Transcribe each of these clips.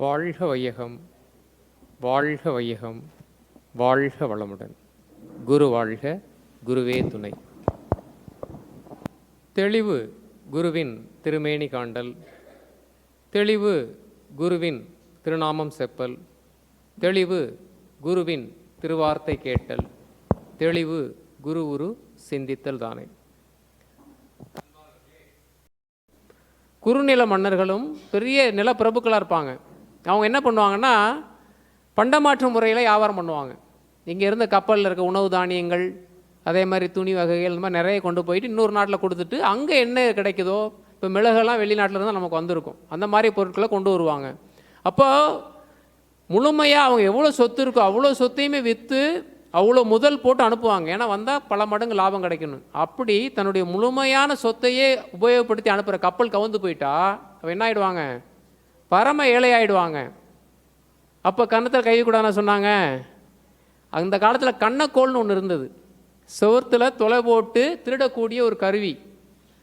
வாழ்க வையகம், வாழ்க வையகம், வாழ்க வளமுடன். குரு வாழ்க, குருவே துணை. தெளிவு குருவின் திருமேனி காண்டல், தெளிவு குருவின் திருநாமம் செப்பல், தெளிவு குருவின் திருவார்த்தை கேட்டல், தெளிவு குரு உரு சிந்தித்தல் தானே. குறுநில மன்னர்களும் பெரிய நிலப்பிரபுக்களாக இருப்பாங்க. அவங்க என்ன பண்ணுவாங்கன்னா, பண்டமாற்று முறையில் வியாபாரம் பண்ணுவாங்க. இங்கே இருந்த கப்பலில் இருக்க உணவு தானியங்கள், அதே மாதிரி துணி வகைகள், இந்த மாதிரி நிறைய கொண்டு போயிட்டு இன்னொரு நாட்டில் கொடுத்துட்டு அங்கே என்ன கிடைக்குதோ, இப்போ மிளகெல்லாம் வெளிநாட்டில் இருந்தால் நமக்கு வந்திருக்கும், அந்த மாதிரி பொருட்களை கொண்டு வருவாங்க. அப்போ முழுமையாக அவங்க எவ்வளோ சொத்து இருக்கோ அவ்வளோ சொத்தையுமே விற்று அவ்வளோ முதல் போட்டு அனுப்புவாங்க. ஏன்னா வந்தால் பல மடங்கு லாபம் கிடைக்கணும். அப்படி தன்னுடைய முழுமையான சொத்தையே உபயோகப்படுத்தி அனுப்புகிற கப்பல் கவுந்து போயிட்டா அவன் என்ன ஆகிடுவாங்க? பரம ஏழை ஆகிடுவாங்க. அப்போ கன்னத்தில் கை கூடான சொன்னாங்க. அந்த காலத்தில் கண்ணக்கோள்னு ஒன்று இருந்தது, சுவத்தில் தொலை போட்டு திருடக்கூடிய ஒரு கருவி.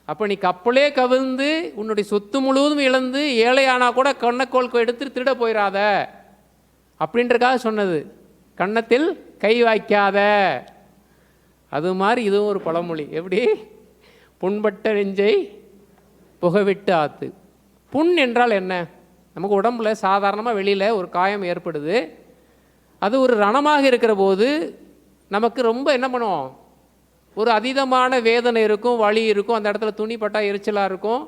அப்போ நீ கப்பலே கவிழ்ந்து உன்னுடைய சொத்து முழுவதும் இழந்து ஏழையானா கூட கண்ணக்கோள் எடுத்து திருட போயிடாத அப்படின்றக்காக சொன்னது. கன்னத்தில் கை வாய்க்காத. அது மாதிரி இதுவும் ஒரு பழமொழி. எப்படி? புண்பட்ட நெஞ்சை புகவிட்டு ஆத்து. புண் என்றால் என்ன? நமக்கு உடம்புல சாதாரணமாக வெளியில் ஒரு காயம் ஏற்படுது, அது ஒரு ரணமாக இருக்கிற போது நமக்கு ரொம்ப என்ன பண்ணுவோம்? ஒரு அதீதமான வேதனை இருக்கும், வலி இருக்கும், அந்த இடத்துல துணி பட்டா எரிச்சலாக இருக்கும்,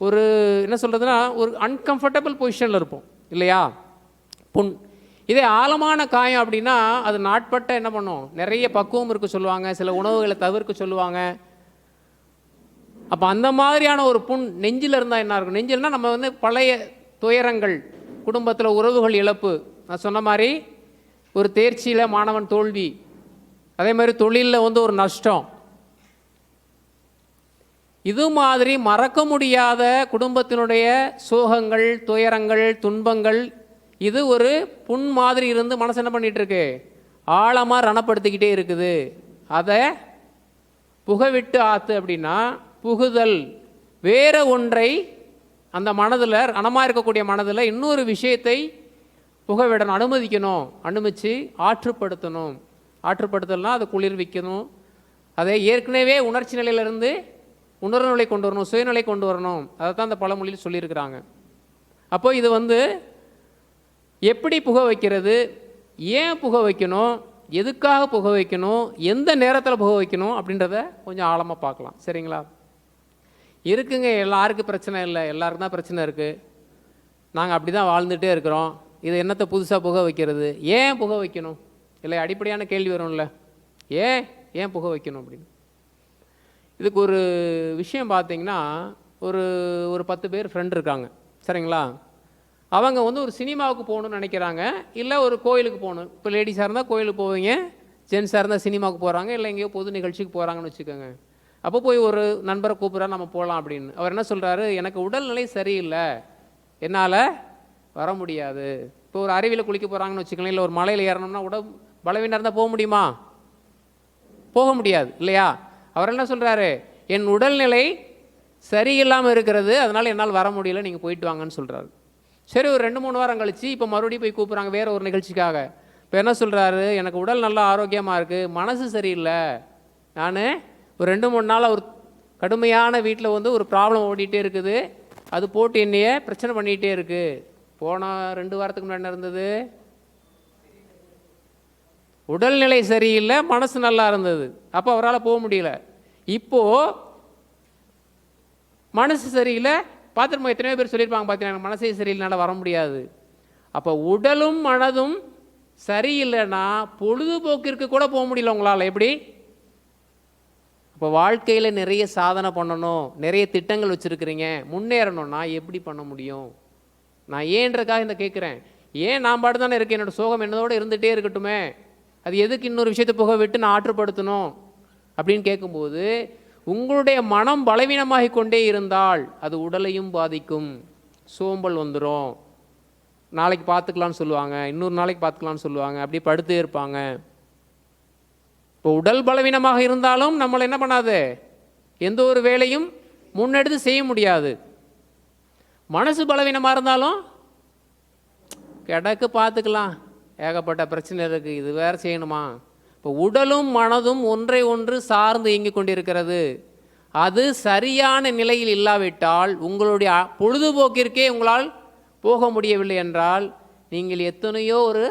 ஒரு என்ன சொல்கிறதுனா ஒரு அன்கம்ஃபர்டபுள் பொசிஷனில் இருப்போம் இல்லையா? புண். இதே ஆழமான காயம் அப்படின்னா அது நாட்பட்ட என்ன பண்ணும்? நிறைய பக்குவம் இருக்க சொல்லுவாங்க, சில உணவுகளை தவிர்க்க சொல்லுவாங்க. அப்போ அந்த மாதிரியான ஒரு புண் நெஞ்சில் இருந்தால் என்ன இருக்கும்? நெஞ்சில்னால் நம்ம வந்து பழைய துயரங்கள், குடும்பத்தில் உறவுகள் இழப்பு, நான் சொன்ன மாதிரி ஒரு தேர்ச்சியில் மாணவன் தோல்வி, அதே மாதிரி தொழிலில் வந்து ஒரு நஷ்டம், இது மாதிரி மறக்க முடியாத குடும்பத்தினுடைய சோகங்கள், துயரங்கள், துன்பங்கள், இது ஒரு புண் மாதிரி இருந்து மனசு என்ன பண்ணிகிட்டு இருக்கு? ஆழமாக ரணப்படுத்திக்கிட்டே இருக்குது. அதை புகவிட்டு ஆற்று அப்படின்னா புகுதல், வேற ஒன்றை அந்த மனதில், ரணமாக இருக்கக்கூடிய மனதில் இன்னொரு விஷயத்தை புகவிடணும், அனுமதிக்கணும், அனுமதித்து ஆற்றுப்படுத்தணும். ஆற்றுப்படுத்தலாம் அதை குளிர்விக்கணும், அதை ஏற்கனவே உணர்ச்சி நிலையிலிருந்து உணர்வு நிலை கொண்டு வரணும், சுயநிலை கொண்டு வரணும். அதை தான் அந்த பழமொழியில் சொல்லியிருக்கிறாங்க. அப்போ இது வந்து எப்படி புக வைக்கிறது, ஏன் புக வைக்கணும், எதுக்காக புக வைக்கணும், எந்த நேரத்தில் புக வைக்கணும் அப்படின்றத கொஞ்சம் ஆழமாக பார்க்கலாம். சரிங்களா? இருக்குங்க, எல்லாருக்கும் பிரச்சனை இல்லை, எல்லாருக்கும் தான் பிரச்சனை இருக்குது, நாங்கள் அப்படி தான் வாழ்ந்துகிட்டே இருக்கிறோம், இது என்னத்தை புதுசாக புக வைக்கிறது, ஏன் புக வைக்கணும்? இல்லை, அடிப்படையான கேள்வி வரும்ல, ஏன் புக வைக்கணும் அப்படின்னு. இதுக்கு ஒரு விஷயம் பார்த்தீங்கன்னா, ஒரு 10 பேர் ஃப்ரெண்ட் இருக்காங்க. சரிங்களா? அவங்க வந்து ஒரு சினிமாவுக்கு போகணுன்னு நினைக்கிறாங்க, இல்லை ஒரு கோயிலுக்கு போகணும். இப்போ லேடிஸாக இருந்தால் கோயிலுக்கு போவீங்க, ஜென்ஸாக இருந்தால் சினிமாவுக்கு போகிறாங்க, இல்லை எங்கேயோ பொது நிகழ்ச்சிக்கு போகிறாங்கன்னு வச்சுக்கோங்க. அப்போ போய் ஒரு நண்பரை கூப்பிட்றா, நம்ம போகலாம் அப்படின்னு. அவர் என்ன சொல்கிறாரு? எனக்கு உடல்நிலை சரியில்லை, என்னால் வர முடியாது. இப்போ ஒரு அருவியில் குளிக்க போகிறாங்கன்னு வச்சுக்கலாம், இல்லை ஒரு மலையில் ஏறணும்னா உடம்பு பலவீனம் இருந்தால் போக முடியுமா? போக முடியாது இல்லையா? அவர் என்ன சொல்கிறாரு? என் உடல்நிலை சரியில்லாமல் இருக்கிறது, அதனால் என்னால் வர முடியல, நீங்கள் போயிட்டு வாங்கன்னு சொல்கிறாரு. சரி, ஒரு 2-3 வாரம் கழித்து இப்போ மறுபடியும் போய் கூப்பிட்றாங்க வேறு ஒரு நிகழ்ச்சிக்காக. இப்போ என்ன சொல்கிறாரு? எனக்கு உடல் நல்லா ஆரோக்கியமாக இருக்குது, மனசு சரியில்லை, நான் ஒரு 2-3 நாள் ஒரு கடுமையான வீட்டில் வந்து ஒரு ப்ராப்ளம் ஓடிட்டே இருக்குது, அது போட்டு என்னையே பிரச்சனை பண்ணிகிட்டே இருக்குது. போன 2 வாரத்துக்கு முன்னாடி என்ன இருந்தது? உடல்நிலை சரியில்லை, மனசு நல்லா இருந்தது, அப்போ அவரால் போக முடியல. இப்போது மனசு சரியில்லை, பார்த்துருப்போம், எத்தனையோ பேர் சொல்லியிருப்பாங்க பார்த்தீங்கன்னா, எனக்கு மனசே சரியில்லைனால வர முடியாது. அப்போ உடலும் மனதும் சரியில்லைன்னா பொழுதுபோக்கிற்கு கூட போக முடியல உங்களால். எப்படி? இப்போ வாழ்க்கையில் நிறைய சாதனை பண்ணணும், நிறைய திட்டங்கள் வச்சுருக்கிறீங்க, முன்னேறணும்னா எப்படி பண்ண முடியும்? நான் ஏன்றக்காக இந்த கேட்குறேன். ஏன் நான் பாட்டு தானே இருக்கேன், என்னோடய சோகம் என்னதோடு இருந்துகிட்டே இருக்கட்டுமே, அது எதுக்கு இன்னொரு விஷயத்தை புக விட்டு நான் ஆற்றுப்படுத்தணும் அப்படின்னு கேட்கும்போது, உங்களுடைய மனம் பலவீனமாகி கொண்டே இருந்தால் அது உடலையும் பாதிக்கும். சோம்பல் வந்துடும், நாளைக்கு பார்த்துக்கலான்னு சொல்லுவாங்க, இன்னொரு நாளைக்கு பார்த்துக்கலான்னு சொல்லுவாங்க, அப்படியே படுத்தே இருப்பாங்க. இப்போ உடல் பலவீனமாக இருந்தாலும் நம்மளை என்ன பண்ணாது, எந்த ஒரு வேலையும் முன்னெடுத்து செய்ய முடியாது. மனசு பலவீனமாக இருந்தாலும் கிடக்கு பார்த்துக்கலாம், ஏகப்பட்ட பிரச்சனை இருக்குது, இது வேறு செய்யணுமா? இப்போ உடலும் மனதும் ஒன்றை ஒன்று சார்ந்து இயங்கி கொண்டிருக்கிறது. அது சரியான நிலையில் இல்லாவிட்டால் உங்களுடைய பொழுதுபோக்கிற்கே உங்களால் போக முடியவில்லை என்றால் நீங்கள் எத்தனையோ ஒரு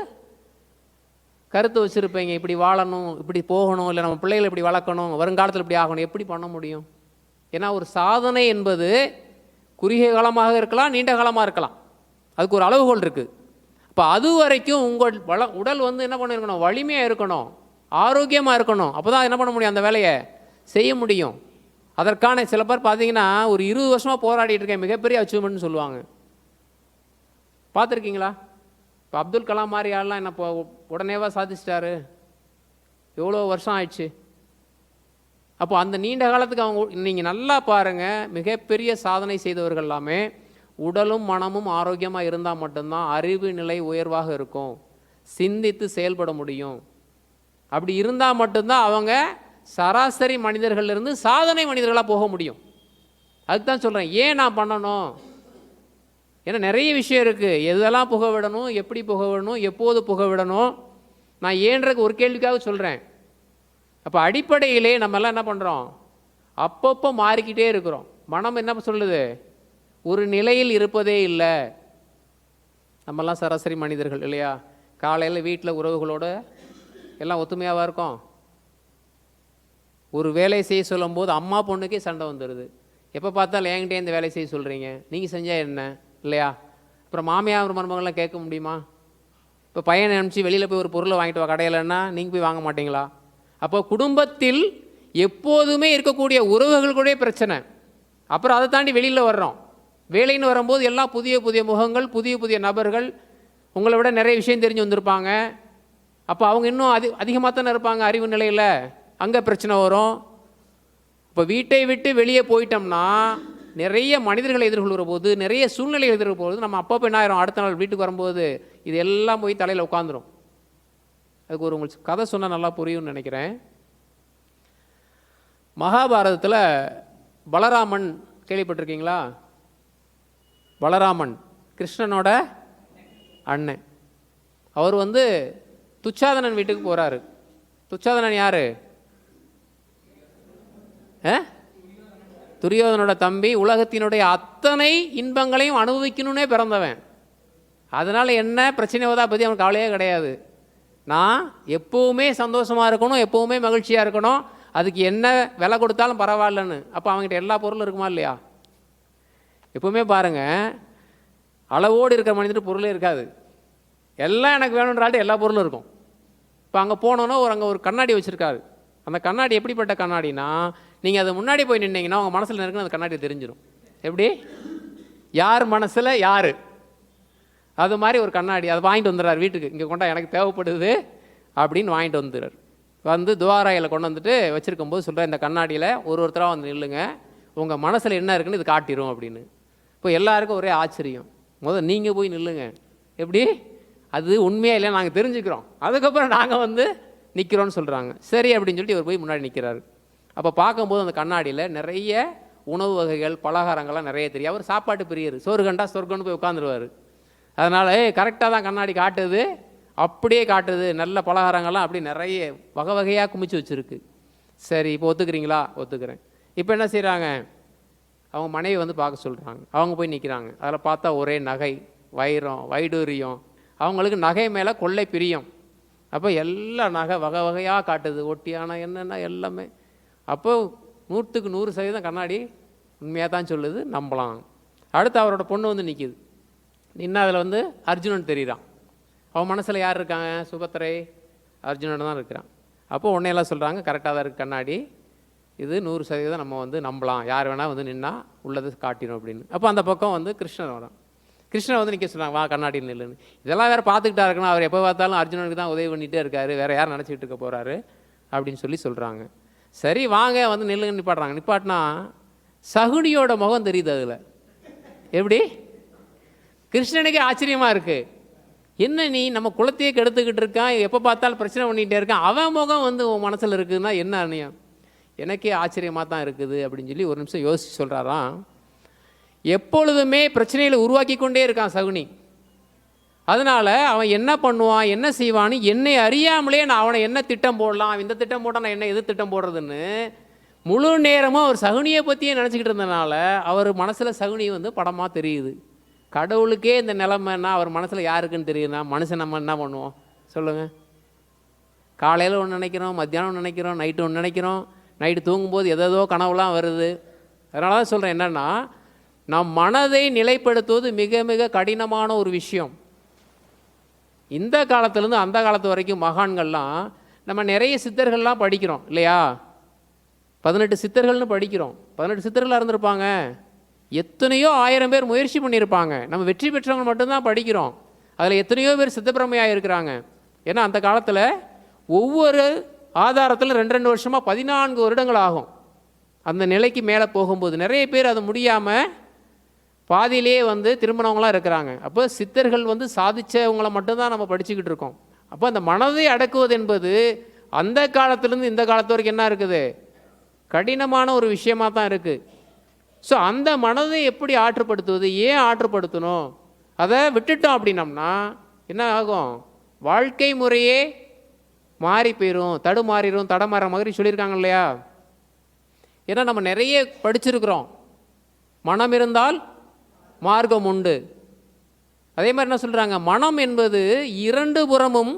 கருத்து வச்சுருப்பீங்க, இப்படி வாழணும், இப்படி போகணும், இல்லை நம்ம பிள்ளைகளை இப்படி வளர்க்கணும், வருங்காலத்தில் இப்படி ஆகணும். எப்படி பண்ண முடியும்? ஏன்னா ஒரு சாதனை என்பது குறுகிய காலமாக இருக்கலாம், நீண்ட காலமாக இருக்கலாம். அதுக்கு ஒரு அளவுகோல் இருக்குது. அப்போ அது வரைக்கும் உங்கள் உடல் வந்து என்ன பண்ணிருக்கணும்? வலிமையாக இருக்கணும், ஆரோக்கியமாக இருக்கணும். அப்போ தான் என்ன பண்ண முடியும்? அந்த வேலையை செய்ய முடியும். அதற்கான சில பேர் பார்த்தீங்கன்னா ஒரு 20 வருஷமாக போராடிட்டு இருக்கேன், மிகப்பெரிய அச்சீவ்மெண்ட்னு சொல்லுவாங்க. பார்த்துருக்கீங்களா? இப்போ அப்துல் கலாம் மாதிரி ஆள்லாம் என்ன இப்போ உடனேவா சாதிச்சிட்டாரு? எவ்வளோ வருஷம் ஆயிடுச்சு. அப்போ அந்த நீண்ட காலத்துக்கு அவங்க நீங்கள் நல்லா பாருங்கள், மிகப்பெரிய சாதனை செய்தவர்கள் எல்லாமே உடலும் மனமும் ஆரோக்கியமாக இருந்தால் மட்டும்தான் அறிவு நிலை உயர்வாக இருக்கும், சிந்தித்து செயல்பட முடியும். அப்படி இருந்தால் மட்டும்தான் அவங்க சராசரி மனிதர்களிலிருந்து சாதனை மனிதர்களாக போக முடியும். அதுக்கு தான் சொல்கிறேன், ஏன் நான் பண்ணணும்? ஏன்னா நிறைய விஷயம் இருக்குது. எதெல்லாம் புக விடணும், எப்படி புக விடணும், எப்போது புக விடணும், நான் ஏன்றதுக்கு ஒரு கேள்விக்காக சொல்கிறேன். அப்போ அடிப்படையிலே நம்மெல்லாம் என்ன பண்ணுறோம்? அப்பப்போ மாறிக்கிட்டே இருக்கிறோம். மனம் என்ன சொல்லுது? ஒரு நிலையில் இருப்பதே இல்லை. நம்மெல்லாம் சராசரி மனிதர்கள் இல்லையா? காலையில் வீட்டில் உறவுகளோடு எல்லாம் ஒத்துமையாவாக இருக்கும். ஒரு வேலை செய்ய சொல்லும் போது அம்மா பொண்ணுக்கே சண்டை வந்துடுது. எப்போ பார்த்தாலும் என்கிட்டே இந்த வேலை செய்ய சொல்கிறீங்க, நீங்கள் செஞ்சால் என்ன இல்லையா? அப்புறம் மாமியார் மருமகள்லாம் கேட்க முடியுமா? இப்போ பையனை அனுப்பிச்சு வெளியில் போய் ஒரு பொருளை வாங்கிட்டு வா கடையிலன்னா நீங்கள் போய் வாங்க மாட்டீங்களா? அப்போ குடும்பத்தில் எப்போதுமே இருக்கக்கூடிய உறவுகள் கூட பிரச்சனை. அப்புறம் அதை தாண்டி வெளியில் வர்றோம். வேலைன்னு வரும்போது எல்லாம் புதிய புதிய முகங்கள், புதிய புதிய நபர்கள், உங்களை விட நிறைய விஷயம் தெரிஞ்சு வந்திருப்பாங்க. அப்போ அவங்க இன்னும் அதிகமாக தானே இருப்பாங்க அறிவு நிலையில். அங்கே பிரச்சனை வரும். இப்போ வீட்டை விட்டு வெளியே போயிட்டோம்னா நிறைய மனிதர்களை எதிர்கொள்கிற போது, நிறைய சூழ்நிலைகள் எதிர்கொள்கிற போது நம்ம அப்பப்போ என்ன ஆயிரும்? அடுத்த நாள் வீட்டுக்கு வரும்போது இது எல்லாம் போய் தலையில் உட்காந்துரும். அதுக்கு ஒரு உங்களுக்கு கதை சொன்னால் நல்லா புரியும்னு நினைக்கிறேன். மகாபாரதத்தில் பலராமன் கேள்விப்பட்டிருக்கீங்களா? பலராமன் கிருஷ்ணனோட அண்ணன். அவர் வந்து துச்சாதனன் வீட்டுக்கு போகிறாரு. துச்சாதனன் யார்? துரியோதனோட தம்பி. உலகத்தினுடைய அத்தனை இன்பங்களையும் அனுபவிக்கணுன்னே பிறந்தவன். அதனால் என்ன பிரச்சனை வந்தா பற்றி அவனுக்கு கவலையே கிடையாது. நான் எப்போவுமே சந்தோஷமாக இருக்கணும், எப்போவுமே மகிழ்ச்சியாக இருக்கணும், அதுக்கு என்ன விலை கொடுத்தாலும் பரவாயில்லன்னு. அப்போ அவங்ககிட்ட எல்லா பொருளும் இருக்குமா இல்லையா? எப்போவுமே பாருங்கள், அளவோடு இருக்கிற மனிதனுக்கு பொருளே இருக்காது. எல்லாம் எனக்கு வேணுன்றாட்டு எல்லா பொருளும் இருக்கும். இப்போ அங்கே போனோன்னா அங்கே ஒரு கண்ணாடி வச்சுருக்காரு. அந்த கண்ணாடி எப்படிப்பட்ட கண்ணாடினா, நீங்கள் அது முன்னாடி போய் நின்னீங்கன்னா உங்கள் மனசில் இருக்குன்னு அந்த கண்ணாடி தெரிஞ்சிடும். எப்படி? யார் மனசில் யார்? அது மாதிரி ஒரு கண்ணாடி. அதை வாங்கிட்டு வந்துடுறார் வீட்டுக்கு. இங்கே கொண்டா எனக்கு தேவைப்படுது அப்படின்னு வாங்கிட்டு வந்துடுறார். வந்து துவாராயில் கொண்டு வந்துட்டு வச்சுருக்கும்போது சொல்கிறார், இந்த கண்ணாடியில் ஒருத்தராக வந்து நில்லுங்க, உங்கள் மனசில் என்ன இருக்குன்னு இது காட்டிடும் அப்படின்னு. இப்போ எல்லாருக்கும் ஒரே ஆச்சரியம். முதல் நீங்கள் போய் நில்லுங்க. எப்படி? அது உண்மையாக இல்லை நாங்கள் தெரிஞ்சுக்கிறோம், அதுக்கப்புறம் நாங்கள் வந்து நிற்கிறோன்னு சொல்கிறாங்க. சரி அப்படின்னு சொல்லிட்டு இவர் போய் முன்னாடி நிற்கிறாரு. அப்போ பார்க்கும்போது அந்த கண்ணாடியில் நிறைய உணவு வகைகள், பலகாரங்கள்லாம் நிறைய தெரியும். அவர் சாப்பாட்டு பிரியர், சோறு கண்டா சொர்க்கம்னு போய் உட்காந்துருவார். அதனால் கரெக்டாக தான் கண்ணாடி காட்டுது, அப்படியே காட்டுது. நல்ல பலகாரங்கள்லாம் அப்படி நிறைய வகை வகையாக குமிச்சு வச்சுருக்கு. சரி இப்போ ஒத்துக்கிறீங்களா? ஒத்துக்கிறேன். இப்போ என்ன செய்கிறாங்க? அவங்க மனைவி வந்து பார்க்க சொல்கிறாங்க. அவங்க போய் நிற்கிறாங்க. அதில் பார்த்தா ஒரே நகை, வைரம், வைடூரியம். அவங்களுக்கு நகை மேலே கொள்ளை பிரியம். அப்போ எல்லா நகை வகை வகையாக காட்டுது, ஒட்டியான என்னென்னா எல்லாமே. அப்போ 100க்கு 100% கண்ணாடி உண்மையாக தான் சொல்லுது, நம்பலாம். அடுத்து அவரோட பொண்ணு வந்து நிற்கிது. இன்னும் அதில் வந்து அர்ஜுனன் தெரியுறான். அவன் மனசில் யார் இருக்காங்க? சுபத்திரை, அர்ஜுனன் தான் இருக்கிறான். அப்போ உன்னையெல்லாம் சொல்கிறாங்க, கரெக்டாக தான் இருக்குது கண்ணாடி, இது 100% நம்ம வந்து நம்பலாம், யார் வேணால் வந்து நின்னா உள்ளது காட்டிடும் அப்படின்னு. அப்போ அந்த பக்கம் வந்து கிருஷ்ணன் வரான். கிருஷ்ணன் வந்து நிற்க சொல்கிறாங்க, வா கண்ணாடி நில்லுன்னு. இதெல்லாம் வேறு பார்த்துக்கிட்டா இருக்கணும், அவர் எப்போ பார்த்தாலும் அர்ஜுனனுக்கு தான் உதவி பண்ணிகிட்டே இருக்காரு, வேறு யார் நினச்சிக்கிட்டு இருக்க போகிறாரு அப்படின்னு சொல்கிறாங்க. சரி வாங்க வந்து நில்லுங்க நிப்பாட்டுறாங்க. நிப்பாட்டினா சகுனியோட முகம் தெரியுது அதில். எப்படி? கிருஷ்ணனுக்கே ஆச்சரியமாக இருக்குது. என்ன நீ நம்ம குலத்தையே கெடுத்துக்கிட்டு இருக்கான், எப்போ பார்த்தாலும் பிரச்சனை பண்ணிகிட்டே இருக்கான், அவன் முகம் வந்து உன் மனசில் இருக்குதுன்னா என்ன அநியம்? எனக்கே ஆச்சரியமாக தான் இருக்குது அப்படின்னு சொல்லி ஒரு நிமிஷம் யோசிச்சு சொல்கிறாராம். எப்பொழுதுமே பிரச்சனைகளை உருவாக்கி கொண்டே இருக்கான் சகுனி. அதனால் அவன் என்ன பண்ணுவான், என்ன செய்வான்னு என்னை அறியாமலே நான் அவனை என்ன திட்டம் போடலாம், இந்த திட்டம் போட்டால் நான் என்ன எது திட்டம் போடுறதுன்னு முழு நேரமும் அவர் சகுனியை பற்றியே நினச்சிக்கிட்டு இருந்தனால அவர் மனசில் சகுனி வந்து படமாக தெரியுது. கடவுளுக்கே இந்த நிலைமைன்னா அவர் மனசில் யாருக்குன்னு தெரியுதுன்னா மனுஷன் நம்ம என்ன பண்ணுவோம் சொல்லுங்கள்? காலையில் ஒன்று நினைக்கிறோம், மத்தியானம் ஒன்று நினைக்கிறோம், நைட்டு ஒன்று நினைக்கிறோம், நைட்டு தூங்கும்போது எதோ கனவுலாம் வருது. அதனால தான் சொல்கிறேன் என்னென்னா, நம் மனதை நிலைப்படுத்துவது மிக மிக கடினமான ஒரு விஷயம். இந்த காலத்துலேருந்து அந்த காலத்து வரைக்கும் மகான்கள்லாம் நம்ம நிறைய சித்தர்கள்லாம் படிக்கிறோம் இல்லையா? 18 சித்தர்கள்னு படிக்கிறோம். 18 சித்தர்களாக இருந்திருப்பாங்க, எத்தனையோ 1000 பேர் முயற்சி பண்ணியிருப்பாங்க. நம்ம வெற்றி பெற்றவங்க மட்டும்தான் படிக்கிறோம். அதில் எத்தனையோ பேர் சித்தப்பிரமையாக இருக்கிறாங்க. ஏன்னா அந்த காலத்தில் ஒவ்வொரு ஆதாரத்தில் 2 வருஷமாக 14 வருடங்கள் ஆகும். அந்த நிலைக்கு மேலே போகும்போது நிறைய பேர் அது முடியாமல் பாதியிலே வந்து திருமணவங்களாம் இருக்கிறாங்க. அப்போ சித்தர்கள் வந்து சாதித்தவங்களை மட்டும்தான் நம்ம படிச்சுக்கிட்டு இருக்கோம். அப்போ அந்த மனதை அடக்குவது என்பது அந்த காலத்துலேருந்து இந்த காலத்து வரைக்கும் என்ன இருக்குது, கடினமான ஒரு விஷயமாக தான் இருக்குது. ஸோ அந்த மனதை எப்படி ஆற்றுப்படுத்துவது, ஏன் ஆற்றுப்படுத்தணும், அதை விட்டுட்டோம் அப்படின்னம்னா என்ன ஆகும், வாழ்க்கை முறையே மாறி போயிடும், தடுமாறிடும், தடமாற மாதிரி சொல்லியிருக்காங்க இல்லையா? ஏன்னா நம்ம நிறைய படிச்சிருக்கிறோம், மனம் இருந்தால் மார்க்கம் உண்டு. அதே மாதிரி என்ன சொல்கிறாங்க, மனம் என்பது 2 புறமும்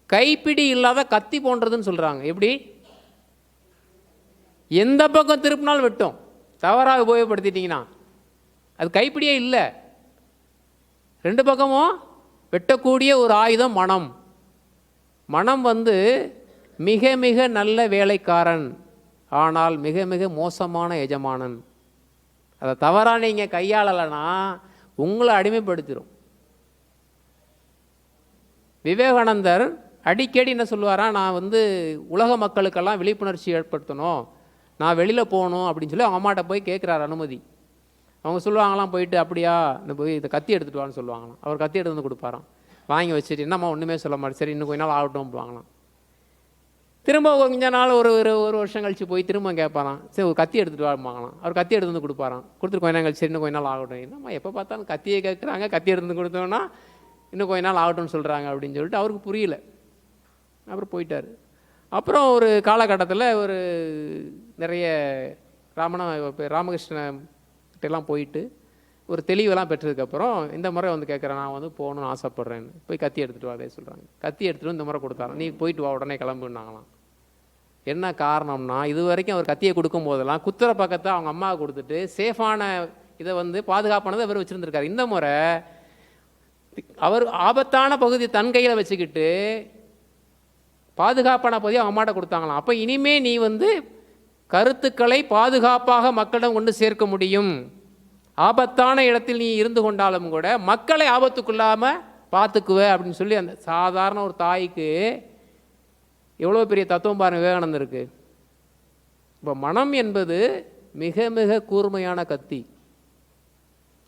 கைப்பிடி இல்லாத கத்தி போன்றதுன்னு சொல்கிறாங்க. எப்படி? எந்த பக்கம் திருப்பினாலும் வெட்டும். தவறாக உபயோகப்படுத்திட்டிங்கன்னா அது கைப்பிடியே இல்லை, 2 பக்கமும் வெட்டக்கூடிய ஒரு ஆயுதம் மனம். மனம் வந்து மிக மிக நல்ல வேலைக்காரன், ஆனால் மிக மிக மோசமான எஜமானன். அதை தவறாக நீங்கள் கையாளலைன்னா உங்களை அடிமைப்படுத்திடும். விவேகானந்தர் அடிக்கடி என்ன சொல்லுவாரா, நான் வந்து உலக மக்களுக்கெல்லாம் விழிப்புணர்ச்சி ஏற்படுத்தணும், நான் வெளியில் போகணும் அப்படின்னு சொல்லி அவங்க அம்மாட்ட போய் கேட்குறாரு அனுமதி. அவங்க சொல்லுவாங்களாம், போயிட்டு அப்படியா இந்த போய் இதை கத்தி எடுத்துகிட்டு வான்னு சொல்லுவாங்களாம். அவர் கத்தி எடுத்து வந்து கொடுப்பாராம். வாங்கி வச்சுட்டு என்னம்மா ஒன்றுமே சொல்ல மாட்டேன், சரி இன்னும் கொஞ்ச நாள் ஆகட்டும் அப்படிவாங்களாம். திரும்ப கொஞ்ச நாள் ஒரு வருஷம் கழித்து போய் திரும்ப கேட்பாராம், சரி ஒரு கத்தி எடுத்துகிட்டு வாங்கலாம். அவர் கத்தி எடுத்து வந்து கொடுப்பாராம். கொடுத்துட்டு கொஞ்ச நாள் கழிச்சு இன்னும் கொஞ்ச நாள் ஆகட்டும். என்னம்மா எப்போ பார்த்தாலும் கத்தியை கேட்குறாங்க, கத்தி எடுத்து கொடுத்தோன்னா இன்னும் கொஞ்ச நாள் ஆகட்டும்னு சொல்கிறாங்க அப்படின்னு சொல்லிட்டு அவருக்கு புரியல. அப்புறம் போயிட்டார். அப்புறம் ஒரு காலகட்டத்தில் ஒரு நிறைய ராமகிருஷ்ணகிட்டெல்லாம் போயிட்டு ஒரு தெளிவெல்லாம் பெற்றதுக்கப்புறம் இந்த முறை வந்து கேட்குறேன், நான் வந்து போகணுன்னு ஆசைப்பட்றேன்னு. போய் கத்தி எடுத்துகிட்டு வா, அதே சொல்கிறாங்க. கத்தி எடுத்துகிட்டு இந்த முறை கொடுத்தாராம். நீ போயிட்டு வா, உடனே கிளம்புனாங்களாம். என்ன காரணம்னா, இது வரைக்கும் அவர் கத்தியை கொடுக்கும் போதெல்லாம் குத்துற பக்கத்தை அவங்க அம்மாவை கொடுத்துட்டு சேஃபான இதை வந்து பாதுகாப்பானதை அவர் வச்சுருந்துருக்காரு. இந்த முறை அவர் ஆபத்தான பகுதி தன் கையில் வச்சுக்கிட்டு பாதுகாப்பான பகுதியை அவங்க அம்மாட்ட கொடுத்தாங்களாம். அப்போ இனிமே நீ வந்து கருத்துக்களை பாதுகாப்பாக மக்களிடம் கொண்டு சேர்க்க முடியும், ஆபத்தான இடத்தில் நீ இருந்து கொண்டாலும் கூட மக்களை ஆபத்துக்குள்ளாமல் பார்த்துக்குவ அப்படின்னு சொல்லி அந்த சாதாரண ஒரு தாய்க்கு எவ்வளோ பெரிய தத்துவம் பாருங்க விவேகானந்தருக்கு. இப்போ மனம் என்பது மிக மிக கூர்மையான கத்தி.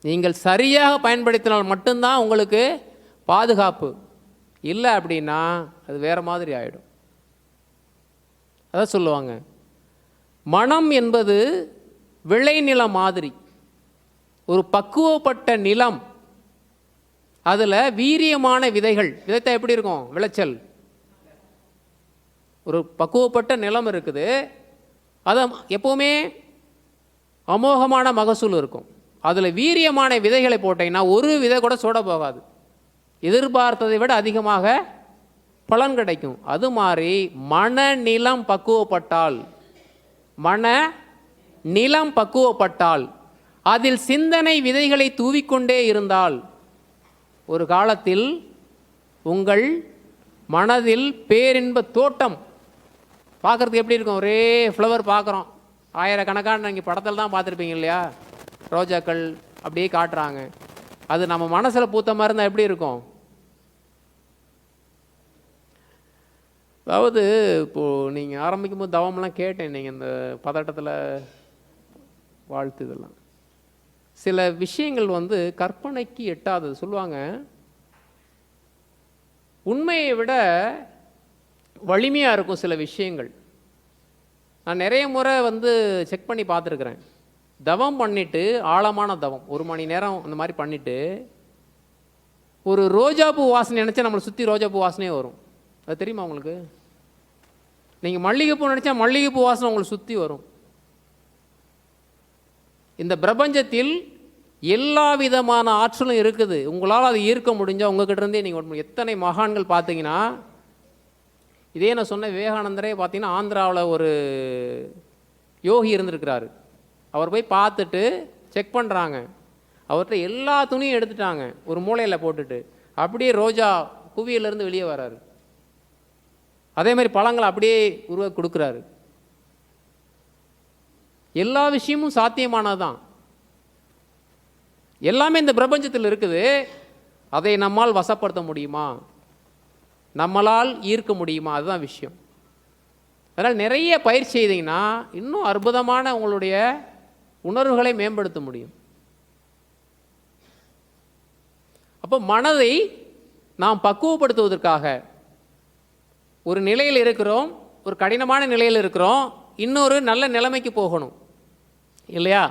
நீங்கள் சரியாக பயன்படுத்தினால் மட்டும்தான் உங்களுக்கு பாதுகாப்பு, இல்லை அப்படின்னா அது வேறு மாதிரி ஆகிடும். அதான் சொல்லுவாங்க, மனம் என்பது விளைநிலம் மாதிரி, ஒரு பக்குவப்பட்ட நிலம். அதில் வீரியமான விதைகள் விதைத்தா எப்படி இருக்கும் விளைச்சல்? ஒரு பக்குவப்பட்ட நிலம் இருக்குது, அது எப்போவுமே அமோகமான மகசூல் இருக்கும். அதில் வீரியமான விதைகளை போட்டிங்கன்னா ஒரு விதை கூட சோட போகாது, எதிர்பார்த்ததை விட அதிகமாக பலன் கிடைக்கும். அது மாதிரி மனநிலம் பக்குவப்பட்டால், மனநிலம் பக்குவப்பட்டால், அதில் சிந்தனை விதைகளை தூவிக்கொண்டே இருந்தால் ஒரு காலத்தில் உங்கள் மனதில் பேரின்ப தோட்டம். பார்க்குறதுக்கு எப்படி இருக்கும், ஒரே ஃப்ளவர் பார்க்குறோம், ஆயிரக்கணக்கான நீங்கள் படத்தில் தான் பார்த்துருப்பீங்க இல்லையா, ரோஜாக்கள் அப்படியே காட்டுறாங்க. அது நம்ம மனசில் பூத்த மாதிரி இருந்தால் எப்படி இருக்கும்? அதாவது இப்போது நீங்கள் ஆரம்பிக்கும் போது தவம்லாம் கேட்டேன், நீங்கள் இந்த பதட்டத்தில் வாழ்த்து இதெல்லாம் சில விஷயங்கள் வந்து கற்பனைக்கு எட்டாதது. சொல்லுவாங்க, உண்மையை விட வலிமையாக இருக்கும் சில விஷயங்கள். நான் நிறைய முறை வந்து செக் பண்ணி பார்த்துருக்குறேன். தவம் பண்ணிவிட்டு, ஆழமான தவம் 1 மணி நேரம் அந்த மாதிரி பண்ணிவிட்டு ஒரு ரோஜாப்பூ வாசனை நினச்சா நம்மளை சுற்றி ரோஜாப்பூ வாசனையே வரும். அது தெரியுமா உங்களுக்கு? நீங்கள் மல்லிகைப்பூ நினச்சா மல்லிகைப்பூ வாசனை உங்களை சுற்றி வரும். இந்த பிரபஞ்சத்தில் எல்லா விதமான ஆற்றலும் இருக்குது. உங்களால் அதை ஈர்க்க முடிஞ்சால் உங்ககிட்ட இருந்தே நீங்கள் எத்தனை மகான்கள் பார்த்தீங்கன்னா, இதே நான் சொன்ன விவேகானந்தரே பார்த்தீங்கன்னா ஆந்திராவில் ஒரு யோகி இருந்திருக்கிறாரு. அவர் போய் பார்த்துட்டு செக் பண்ணுறாங்க. அவர்கிட்ட எல்லா துணியும் எடுத்துட்டாங்க, ஒரு மூலையில் போட்டுட்டு அப்படியே ரோஜா குவியிலேருந்து வெளியே வராரு. அதே மாதிரி பழங்களை அப்படியே உருவாக்கி கொடுக்குறாரு. எல்லா விஷயமும் சாத்தியமானது தான். எல்லாமே இந்த பிரபஞ்சத்தில் இருக்குது. அதை நம்மால் வசப்படுத்த முடியுமா? நம்மளால் ஈர்க்க முடியுமா? அதுதான் விஷயம். அதனால் நிறைய பயிற்சி செய்தீங்கன்னா இன்னும் அற்புதமான உங்களுடைய உணர்வுகளை மேம்படுத்த முடியும். அப்போ மனதை நாம் பக்குவப்படுத்துவதற்காக ஒரு நிலையில் இருக்கிறோம், ஒரு கடினமான நிலையில் இருக்கிறோம், இன்னொரு நல்ல நிலைமைக்கு போகணும் இல்லையா?